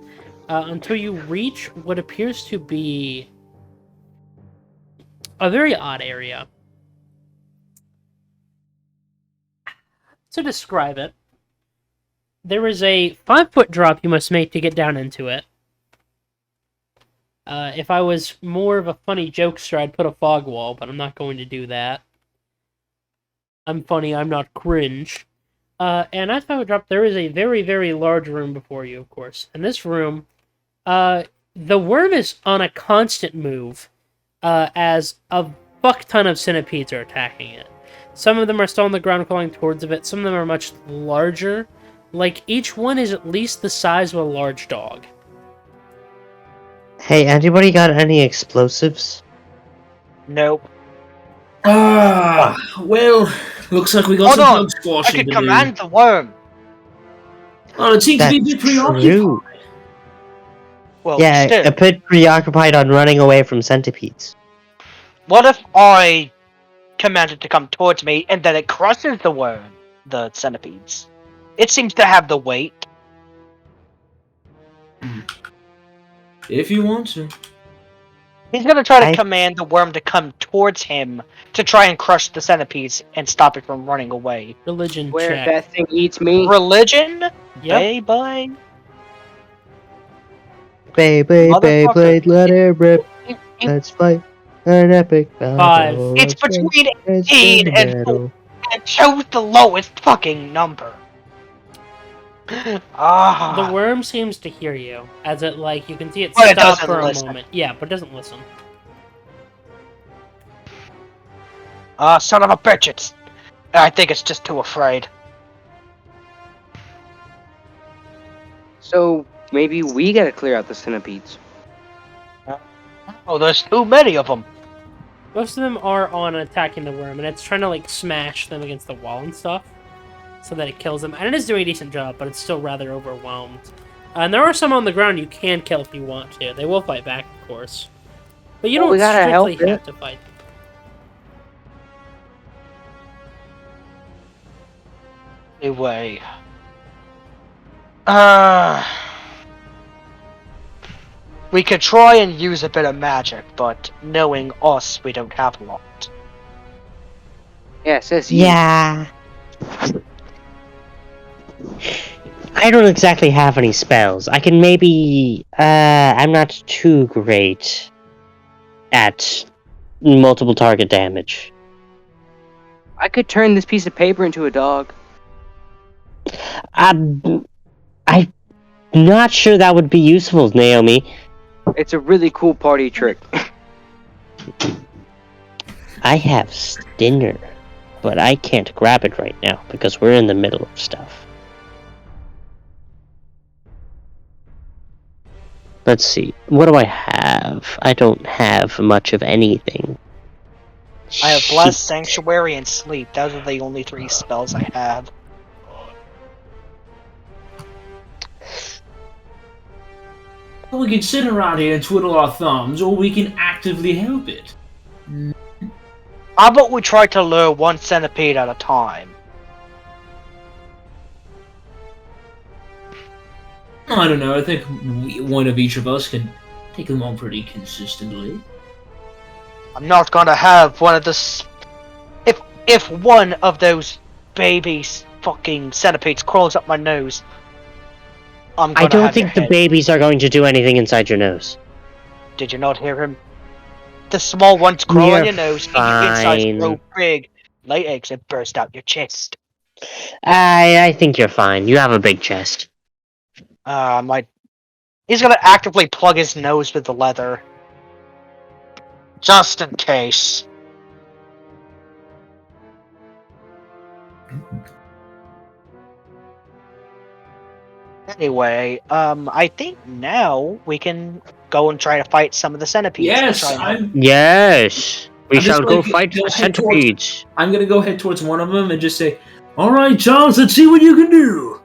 Until you reach what appears to be a very odd area. To describe it, there is a 5-foot drop you must make to get down into it. If I was more of a funny jokester, I'd put a fog wall, but I'm not going to do that. I'm funny, I'm not cringe. And at 5-foot drop, there is a very, very large room before you, of course. In this room, the worm is on a constant move, as a fuck ton of centipedes are attacking it. Some of them are still on the ground crawling towards it. Some of them are much larger. Each one is at least the size of a large dog. Hey, anybody got any explosives? Nope. Well, looks like we got Hold some on. bug I squashing could to command the worm. Oh, it seems to be a bit That's preoccupied. true. Well, Yeah, still, a bit preoccupied on running away from centipedes. what if I command it to come towards me and then it crushes the worm, the centipedes? It seems to have the weight. If you want to. He's gonna try to I- command the worm to come towards him to try and crush the centipedes and stop it from running away. Religion Where check. that thing eats me. Religion? Yep. Bye. Beyblade, Motherfucker. Beyblade, let it rip. Let's fight an epic battle. 5. It's between It's 18 in the and 4. middle. And chose the lowest fucking number. The worm seems to hear you, as it like you can see it But it stop doesn't for a listen. moment. Yeah, but it doesn't listen. Son of a bitch! I think it's just too afraid. So maybe we gotta clear out the centipedes. Oh, there's too many of them. Most of them are on attacking the worm, and it's trying to like smash them against the wall and stuff, so that it kills them. And it is doing a decent job, but it's still rather overwhelmed. And there are some on the ground you can kill if you want to. They will fight back, of course, but you Well, don't we gotta help strictly it. have to fight. Anyway. We could try and use a bit of magic, but knowing us, we don't have a lot. Yeah, it says you. Yeah. I don't exactly have any spells. I can maybe... I'm not too great at multiple target damage. I could turn this piece of paper into a dog. I'm not sure that would be useful, Naomi. It's a really cool party trick. I have Stinger, but I can't grab it right now because we're in the middle of stuff. Let's see. What do I have? I don't have much of anything. I have Bless, Shit. Sanctuary, and Sleep. Those are the only 3 spells I have. We can sit around here and twiddle our thumbs, or we can actively help it. How about we try to lure 1 centipede at a time? I don't know, I think one of each of us can take them on pretty consistently. I'm not gonna have one of the... If one of those baby fucking centipedes crawls up my nose, I'm gonna I don't have your think the head. babies are going to do anything inside your nose. Did you not hear him? The small ones crawl We're on your nose, eat your insides fine. grow big, lay eggs, and burst out your chest. I think you're fine. You have a big chest. He's gonna actively plug his nose with the leather. Just in case. Anyway, I think now we can go and try to fight some of the centipedes. Yes, Try and- Yes! We I'm shall just go gonna fight go the head towards- centipedes. I'm gonna go head towards one of them and just say, "Alright, Charles, let's see what you can do!"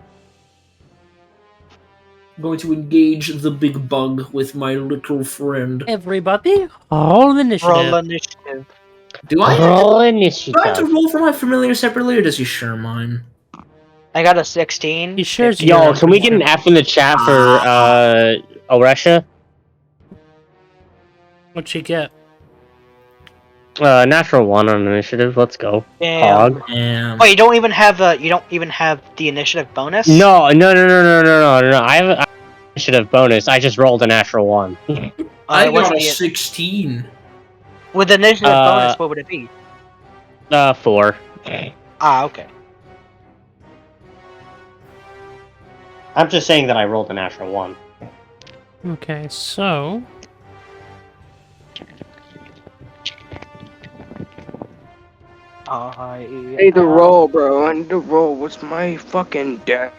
I'm going to engage the big bug with my little friend. Everybody, roll initiative. Roll initiative. Do I, Roll do I have to initiative. roll for my familiar separately, or does he share mine? I got a 16. He shares 15. your- Yo, can we get an F in the chat for, Oresha? What'd you get? Natural 1 on initiative. Let's go. Damn. Hog. And Wait, you don't even have the initiative bonus? No. I have an initiative bonus. I just rolled a natural 1. I what's got a the- 16. With the initiative bonus, what would it be? 4. Ah, okay. I'm just saying that I rolled a natural 1. Okay, so I need to roll, bro. I need to roll. What's my fucking deck?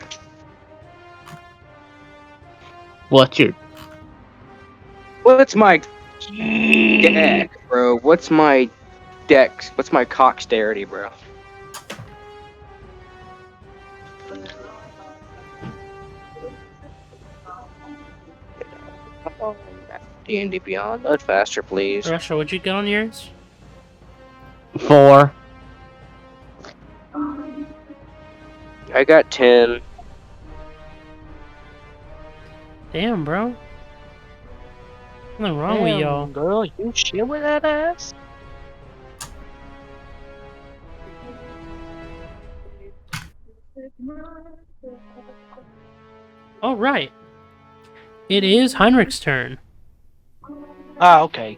What's your... What's my deck, bro? What's my dex? What's my cocksterity, bro? D&D Beyond. Load faster, please. Oresha, what'd you get on yours? 4. I got 10. Damn, bro. Nothing wrong with y'all. Girl, you shit with that ass? All right. It is Heinrich's turn. Ah, okay.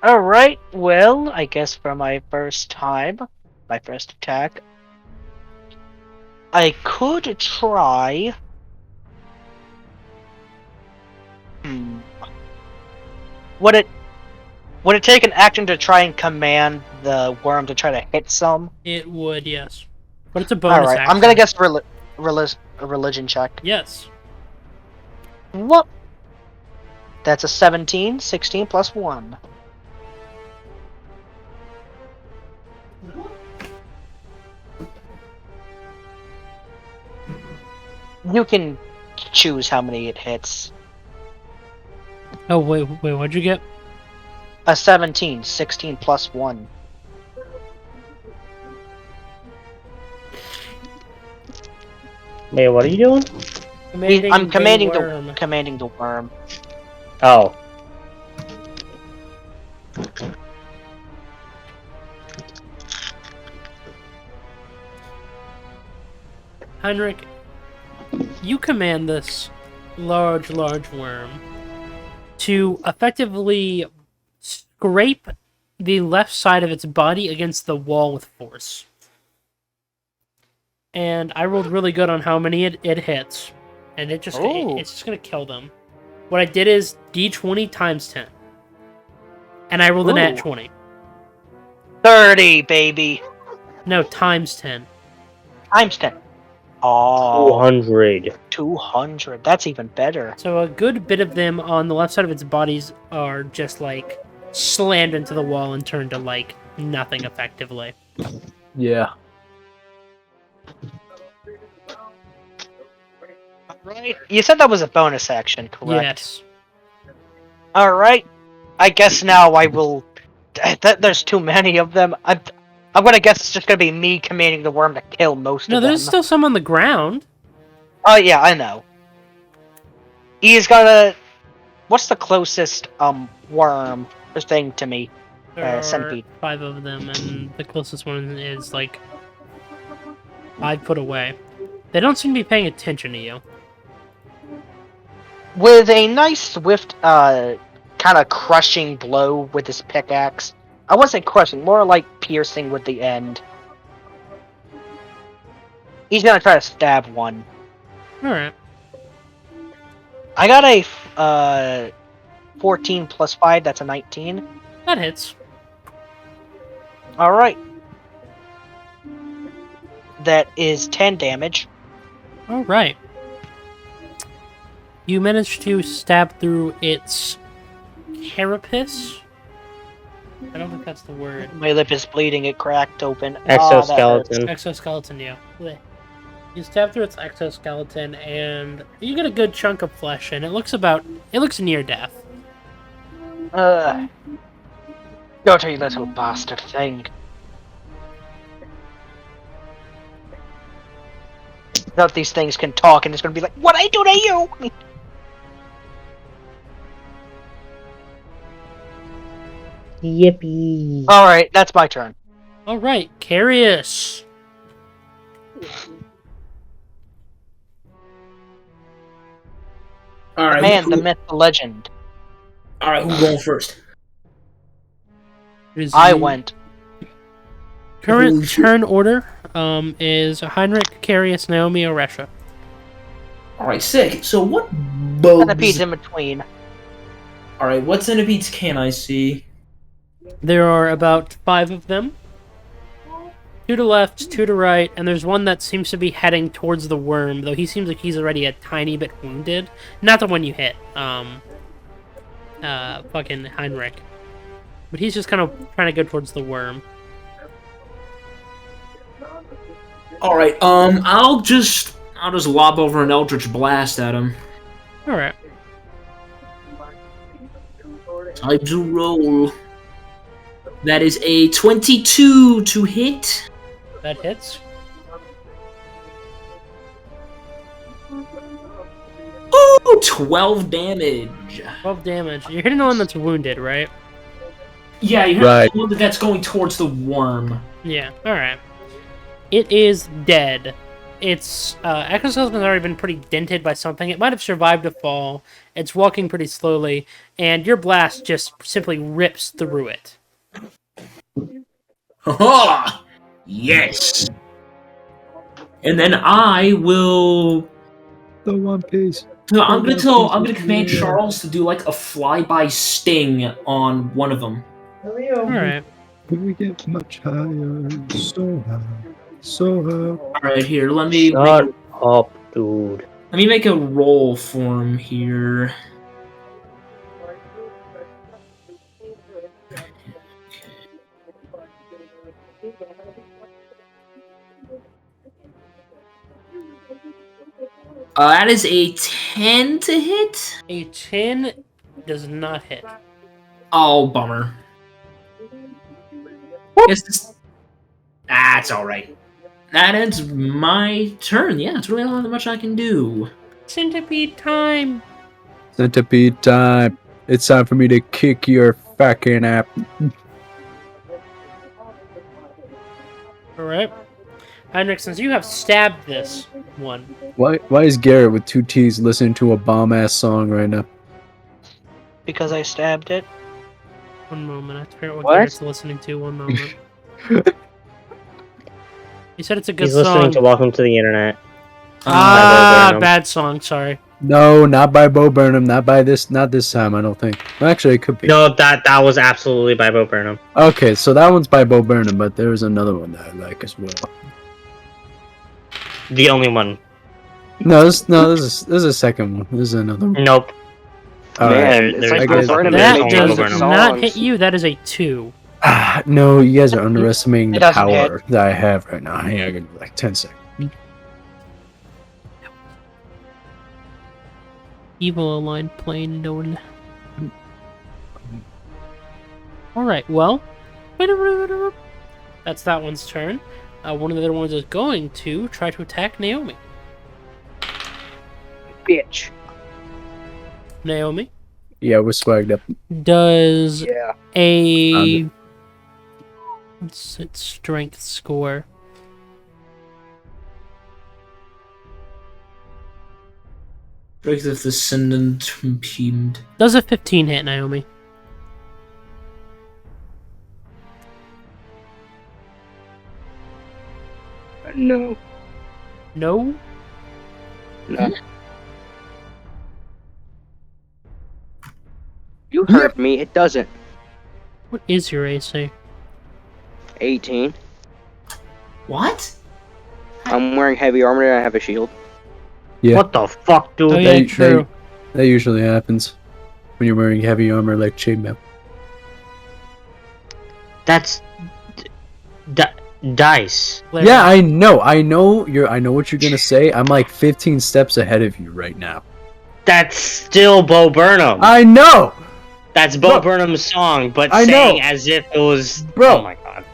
Alright, well, I guess for my first attack, I could try... Would it take an action to try and command the worm to try to hit some? It would, yes. But it's a bonus Alright, action. I'm gonna guess a religion check. Yes. What? That's a 17, 16 plus 1. You can choose how many it hits. Oh, wait, what'd you get? A 17, 16 plus 1. Wait, what are you doing? I'm commanding worm. commanding the worm. Oh. Heinrich, you command this large worm to effectively scrape the left side of its body against the wall with force. And I rolled really good on how many it hits. And it's just gonna kill them. What I did is D20 times 10. And I rolled a nat 20. 30, baby. No, times 10. Times 10. Oh, 200. 200. That's even better. So a good bit of them on the left side of its bodies are just like slammed into the wall and turned to like nothing effectively. Yeah. Right. You said that was a bonus action, correct? Yes. Alright. I guess now I will... There's too many of them. I'm gonna guess it's just gonna be me commanding the worm to kill most No, of them. there's still some on the ground. Oh, yeah, I know. He's gonna... What's the closest, worm or thing to me? There are Centipede. 5 of them, and the closest one is like 5 foot away. They don't seem to be paying attention to you. With a nice, swift, kind of crushing blow with his pickaxe. I wasn't crushing, more like piercing with the end. He's gonna try to stab one. Alright. I got a 14 plus 5, that's a 19. That hits. Alright. That is 10 damage. Alright. You managed to stab through its carapace? I don't think that's the word. My lip is bleeding, it cracked open. Exoskeleton. Exoskeleton, yeah. Blech. You stab through its exoskeleton, and you get a good chunk of flesh, and it looks near death. Dirty little bastard thing. That these things can talk, and it's gonna be like, what I do to you? Yippee. Alright, that's my turn. Alright, Karrius. All right. Man, the myth, the legend. All right. Who's going first? It is I you. went. Current turn order is Heinrich, Karrius, Naomi, Oresha. All right. Sick. So what bugs? Centipedes in between. All right. What centipedes can I see? There are about 5 of them. 2 to left, 2 to right, and there's one that seems to be heading towards the worm, though he seems like he's already a tiny bit wounded. Not the one you hit, fucking Heinrich. But he's just kind of trying to go towards the worm. All right. I'll just lob over an eldritch blast at him. Alright. Time to roll. That is a 22 to hit. That hits. Ooh, 12 damage. 12 damage. You're hitting the one that's wounded, right? Yeah, you have Right. the one that's going towards the worm. Yeah, alright. It is dead. Its exoskeleton has already been pretty dented by something. It might have survived a fall. It's walking pretty slowly, and your blast just simply rips through it. Ha! Yes. And then I will. The One Piece. No, I'm gonna command Charles to do like a flyby sting on one of them. Alright. We get much higher, so high, so high. All right, here. Let me Shut up, dude. make a roll for him here. That is a 10 to hit. A 10 does not hit. Oh, bummer. Yes, that's all right. That ends my turn. Yeah, it's really not much I can do. Centipede time! Centipede time. It's time for me to kick your fucking app. Alright. Heinrich, since you have stabbed this one, Why is Garrett with 2 T's listening to a bomb ass song right now? Because I stabbed it. one moment. I have to figure out what What? Garrett's listening to. One moment. You said it's a good He's song. listening to Welcome to the Internet. Ah, Burnham. bad song. Sorry. No, not by Bo Burnham. Not this time. I don't think. Well, actually, it could be. No, that was absolutely by Bo Burnham. Okay, so that one's by Bo Burnham, but there's another one that I like as well. The only one. This is a second one. This is another one. Nope. Man, Alright, it's there's like I guess- Bo Burnham That Only does Bo Burnham. not hit you. That is a 2. No, you guys are underestimating It the doesn't power that I have right now. Hang on, give me like 10 seconds. Evil aligned plane known. Alright, well. That's that one's turn. One of the other ones is going to try to attack Naomi. Bitch. Naomi, Yeah, we're swagged up. does Yeah. a what's its strength score? Break the descendant impede. Does a 15 hit, Naomi? No. No? No. You heard me. It doesn't. What is your AC? 18. What? I'm wearing heavy armor and I have a shield. Yeah. What the fuck, dude? Oh yeah, They- true. That usually happens when you're wearing heavy armor like chainmail. That's dice. Larry. Yeah, I know what you're gonna say. I'm like 15 steps ahead of you right now. That's still Bo Burnham. I know, That's Bo Bro, Burnham's song, but I saying know. as if it was. Bro. Oh my god.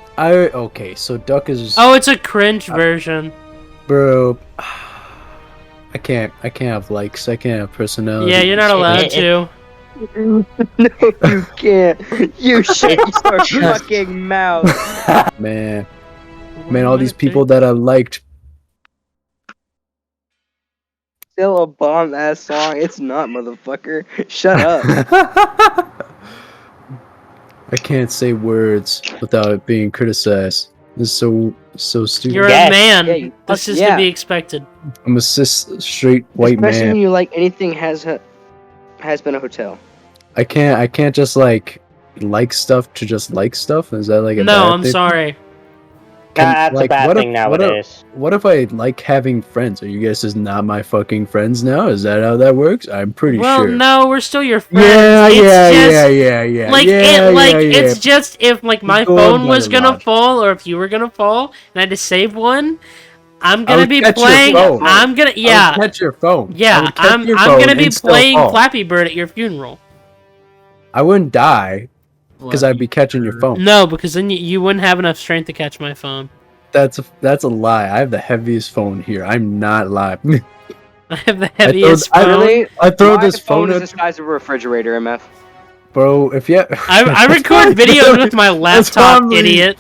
Okay, so Duck is. Oh, it's a cringe version. Bro, I can't have likes. I can't have personality. Yeah, you're not allowed to. No, you can't. You shut your fucking mouth. Man, all these people that I liked. Still a bomb ass song. It's not, motherfucker. Shut up. I can't say words without it being criticized. This is so stupid. You're Yes. a man. Yeah, you- This is yeah. to be expected. I'm a straight white Especially man. when you like anything has been a hotel. I can't just like stuff to just like stuff. Is that like a No, bad I'm thing? sorry. That's a bad what thing nowadays. What if I like having friends? Are you guys just not my fucking friends now? Is that how that works? I'm pretty Well, sure. no, we're still your friends. Yeah, It's yeah. Like it's just if like my Go on, phone was Mother gonna Lodge. fall or if you were gonna fall and I had to save one, I'm gonna would be catch your playing. phone. I'm gonna I would yeah catch your phone. I yeah. would catch I'm your I'm phone gonna be and still playing fall. Flappy Bird at your funeral. I wouldn't die because I'd be catching your phone. No, because then you wouldn't have enough strength to catch my phone. That's a lie. I have the heaviest phone here. I'm not lying. I have the heaviest I phone. Really? I throw My this phone phone is at the size of a refrigerator, MF. bro. If you, I record videos with my laptop, idiot.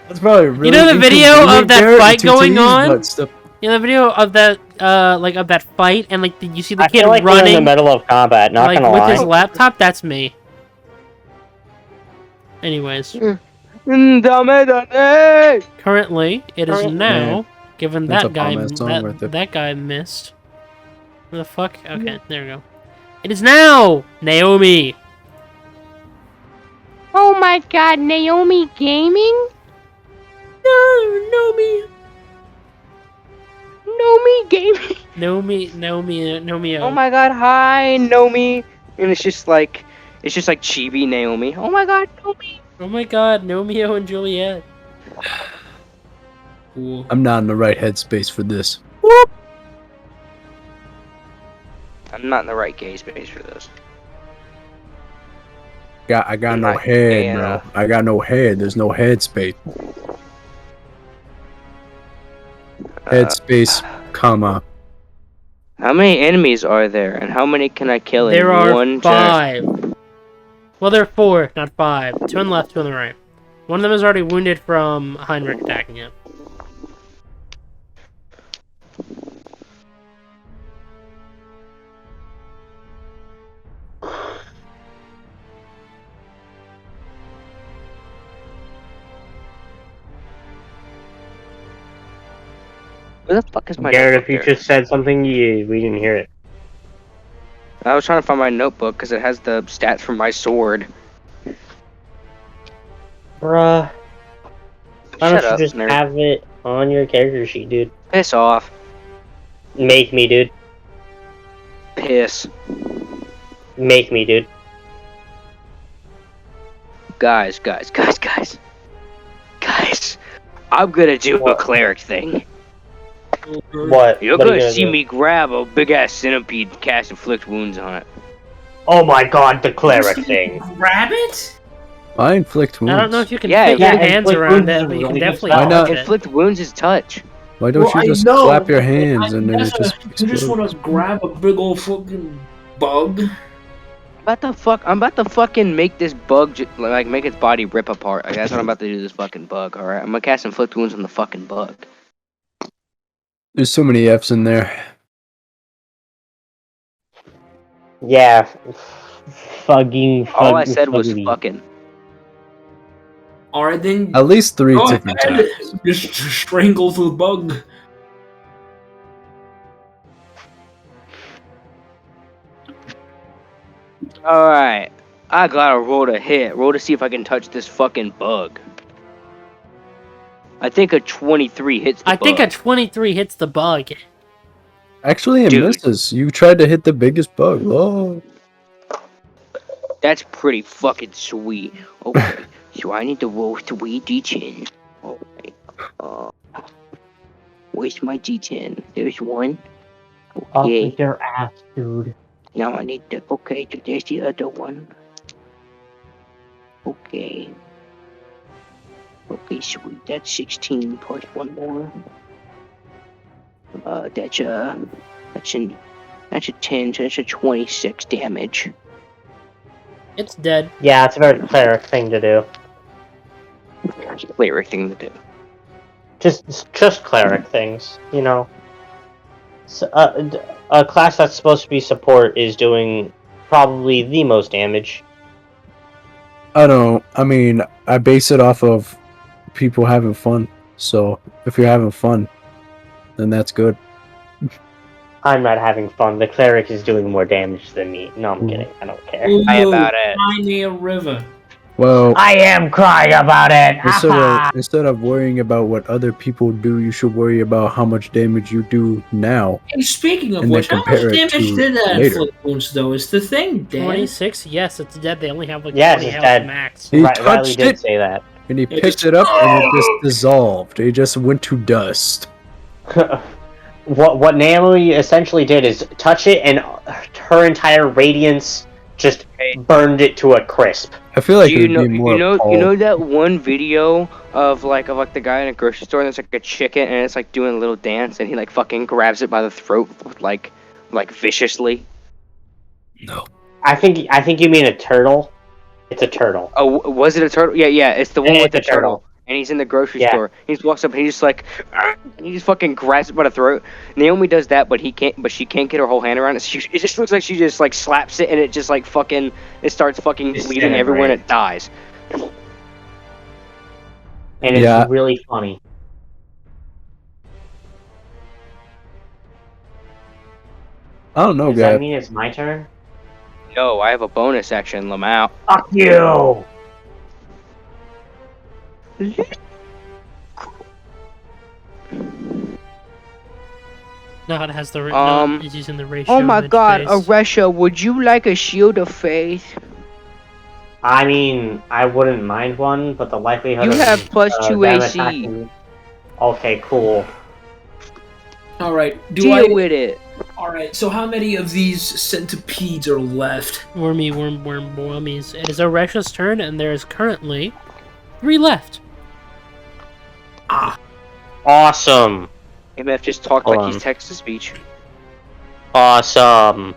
That's probably really. You know the video inconvenient, of that Garrett, fight to going use, on? but stuff- You know the video of that of that fight, and like you see the I kid feel like we're in running the middle of combat. Not like gonna with lie. his laptop. That's me. Anyways, currently it is now. Given That's that a guy, bomb-ass song right there. that guy missed. Where the fuck? Okay, there we go. It is now Naomi. Oh my god, Naomi Gaming? No, Naomi. Naomi Gaming. Naomi. Oh my god, hi, Naomi. And it's just like chibi Naomi. Oh my god, Naomi. Oh my god, Romeo and Juliet. Cool. I'm not in the right headspace for this. I'm not in the right gay space for this. I got I'm no not head, gay bro. enough. I got no head. There's no headspace. Headspace, comma. How many enemies are there, and how many can I kill in There are one 5. Well, there are 4, not 5. 2 on the left, 2 on the right. One of them is already wounded from Heinrich attacking it. Where the fuck is my Garrett, notebook if you there? just said something, we didn't hear it. I was trying to find my notebook because it has the stats for my sword. Bruh. Why Shut don't up, you just nerd. have it on your character sheet, dude? Piss off. Make me, dude. Piss. Make me, dude. Guys. I'm gonna do a What? cleric thing. What? You're What are gonna you see do? me grab a big ass centipede and cast inflict wounds on it. Oh my god, the cleric thing. Rabbit? I inflict wounds. I don't know if you can Yeah, fit yeah, your hands inflict around wounds it, is but you really can good definitely spell. Why not? touch it. Inflict wounds is touch. Why don't Well, you just I know, clap your but hands and then it just you just explodes? want to grab a big old fucking bug. I'm about to fucking make this bug like make its body rip apart. Like, that's what I'm about to do to this fucking bug. All right, I'm gonna cast inflict wounds on the fucking bug. There's so many F's in there. Yeah. Fucking. All I said was fugly. fucking. Alright then, At least 3 go different ahead. times. Just strangle the bug. All right, I gotta roll to hit. Roll to see if I can touch this fucking bug. I think a 23 hits the I bug. think a 23 hits the bug. Actually, it Dude. misses. You tried to hit the biggest bug. Oh. That's pretty fucking sweet. Okay, so I need to roll 3 d10. Okay. Where's my d10? There's one. Off Okay. with your ass, dude. Now I need to. Okay, so there's the other one. Okay. Okay, sweet. That's 16 plus 1 more. That's a 10. So that's a 26 damage. It's dead. Yeah, it's a very cleric thing to do. That's a cleric thing to do. Just cleric things, you know. So, a class that's supposed to be support is doing probably the most damage. I mean, I base it off of people having fun. So, if you're having fun, then that's good. I'm not having fun. The cleric is doing more damage than me. No, I'm kidding. I don't care. Cry about it. Cry near a river. Well, I am crying about it. instead of worrying about what other people do, you should worry about how much damage you do now. Hey, speaking of And then which, how much compare it damage to did that later. inflict wounds though? Is the thing dead? 26? Yes, it's dead. They only have like Yes, 20 it's health dead. max. He Riley touched did it, say that. and he It picked just- it up, and it just dissolved. It just went to dust. What Naomi essentially did is touch it, and her entire radiance just Hey. burned it to a crisp. I feel like Do it you would know be more you know appalled. that one video of like the guy in a grocery store and there's like a chicken and it's like doing a little dance and he like fucking grabs it by the throat like viciously? No. I think you mean a turtle. It's a turtle. Oh, was it a turtle? Yeah, it's the one Yeah, with the it's a turtle. turtle. And he's in the grocery Yeah. store. He just walks up and he's just like, "Argh!" And he just fucking grabs it by the throat. Naomi does that, but she can't get her whole hand around it. It just looks like she just like slaps it and it just like fucking, it starts fucking bleeding everywhere and it dies. And it's Yeah. really funny. I don't know, Does that guy. mean it's my turn? No, I have a bonus action, Lamau. Fuck you! Naut has the Um, is using the ratio. Oh my image god, base. Oresha, would you like a shield of faith? I mean, I wouldn't mind one, but the likelihood You of have plus 2 them AC. attacking- Okay, cool. Alright, Deal with it. Alright, so how many of these centipedes are left? Wormies. It is Oresha's turn, and there is currently 3 left. Ah, Awesome. MF just talked Hold like on. he's text to speech. Awesome.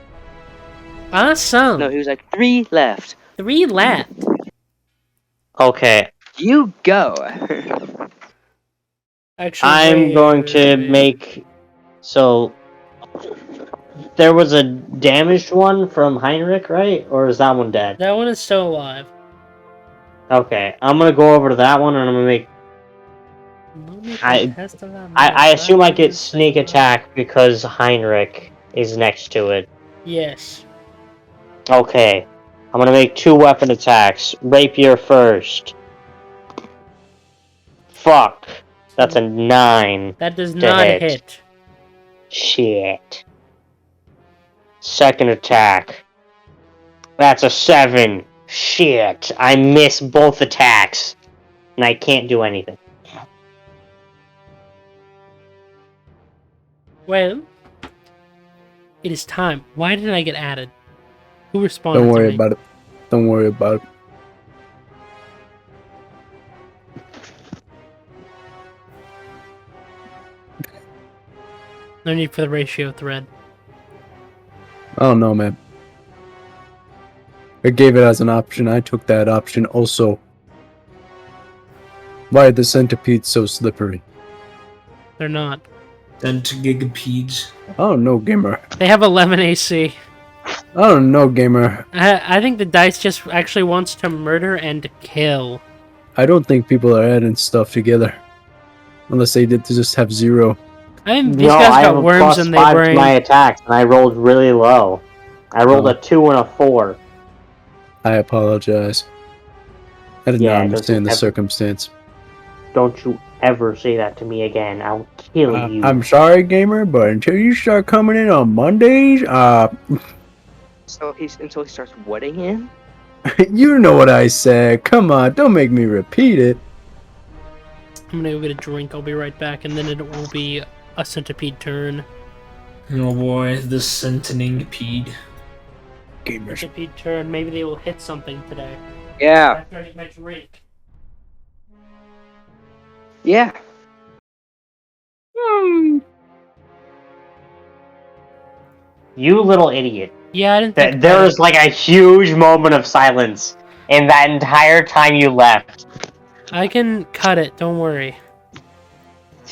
Awesome. No, he was like 3 left. 3 left. Okay, You go. Actually, I'm going to make... So... There was a damaged one from Heinrich, right? Or is that one dead? That one is still alive. Okay, I'm gonna go over to that one and I'm gonna make... I assume I get sneak attack because Heinrich is next to it. Yes. Okay, I'm gonna make 2 weapon attacks. Rapier first. Fuck. That's a 9. That does To not hit. hit. Shit. Second attack. That's a 7. Shit. I miss both attacks. And I can't do anything. Well, it is time. Why did I get added? Who responded Don't to worry me? about it. Don't worry about it. No need for the ratio thread. I don't know, man. I gave it as an option. I took that option also. Why are the centipedes so slippery? They're not. centipedes. I don't know, gamer. They have 11 AC. I don't know, gamer. I think the dice just actually wants to murder and kill. I don't think people are adding stuff together. Unless they did to just have 0. I think these No, guys I have got a worms in their +5 to brain. my attacks, and I rolled really low. I rolled a 2 and a 4. I apologize. I did Yeah, not it understand the doesn't circumstance. Don't you ever say that to me again. I'll kill you. I'm sorry, gamer, but until you start coming in on Mondays, So until he starts wetting in? you know what I said. Come on, don't make me repeat it. I'm gonna go get a drink. I'll be right back, and then it will be a centipede turn. Oh boy, the centipede. Gamers. Centipede turn. Maybe they will hit something today. Yeah. After I get my drink. Yeah. You little idiot. Yeah, I didn't think There about was like a huge moment of silence in that entire time you left. it. I can cut it. Don't worry.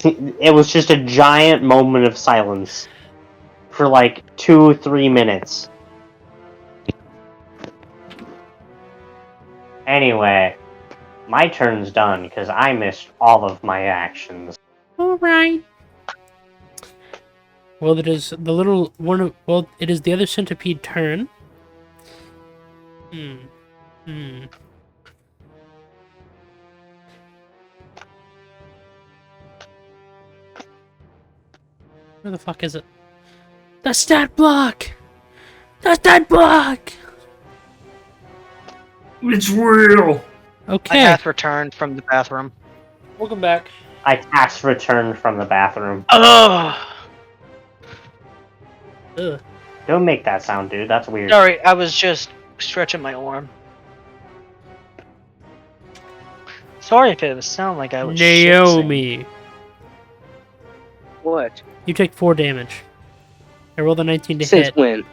It was just a giant moment of silence for like 2-3 minutes. Anyway, my turn's done because I missed all of my actions. All right. Well, it is the little one. Well, it is the other centipede turn. Where the fuck is it? The stat block! The stat block! It's real! I Okay, have returned from the bathroom. welcome back. I task returned from the bathroom. Ugh. Ugh. Don't make that sound, dude. That's weird. Sorry, I was just stretching my arm. Sorry if it sound like I was shit-saying. Naomi, What? you take 4 damage. I rolled a 19 to Since hit. when?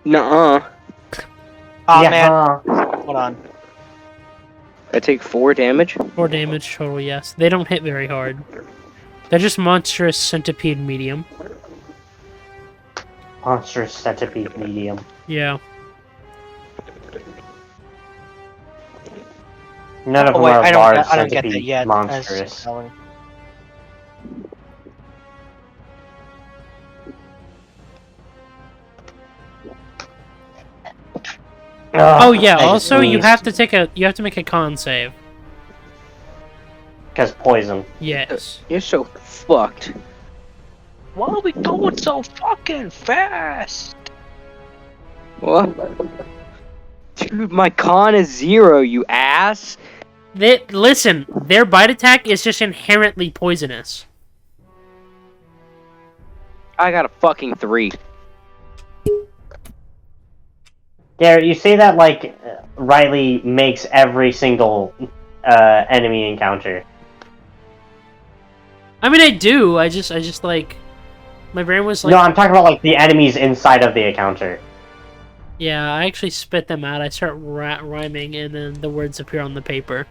Nuh-uh. Aw, Yeah, man. Hold on. I take 4 damage? 4 damage total, yes. They don't hit very hard. They're just monstrous centipede medium. Monstrous centipede medium. Yeah. None of Oh them wait, are I large don't get that centipede yet. monstrous. Oh yeah, also you have to make a con save. Because poison. Yes. You're so fucked. Why are we going so fucking fast? What? Dude, my con is 0, you ass. Listen, their bite attack is just inherently poisonous. I got a fucking 3. Garrett, you say that like Riley makes every single enemy encounter. I mean, I do. I just like, my brain was like, No, I'm talking about like the enemies inside of the encounter. yeah, I actually spit them out. I start rhyming, and then the words appear on the paper.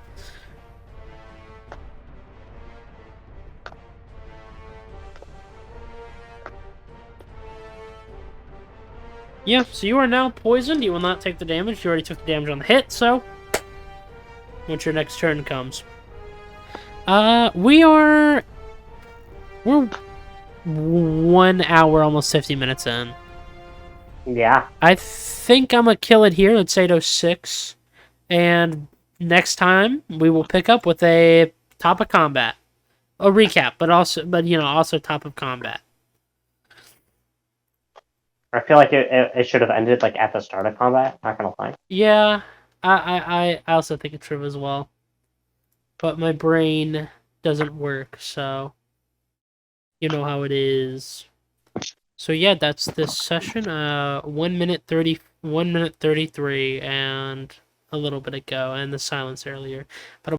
Yeah, so you are now poisoned. You will not take the damage. You already took the damage on the hit, so once your next turn comes. We're 1 hour, almost 50 minutes in. Yeah. I think I'm gonna kill it here. It's 8:06, and next time we will pick up with a top of combat, a recap, but also top of combat. I feel like it should have ended like at the start of combat. Not gonna lie. Yeah, I also think it's true as well, but my brain doesn't work, so you know how it is. So yeah, that's this session. 1 minute 33, and a little bit ago, and the silence earlier. But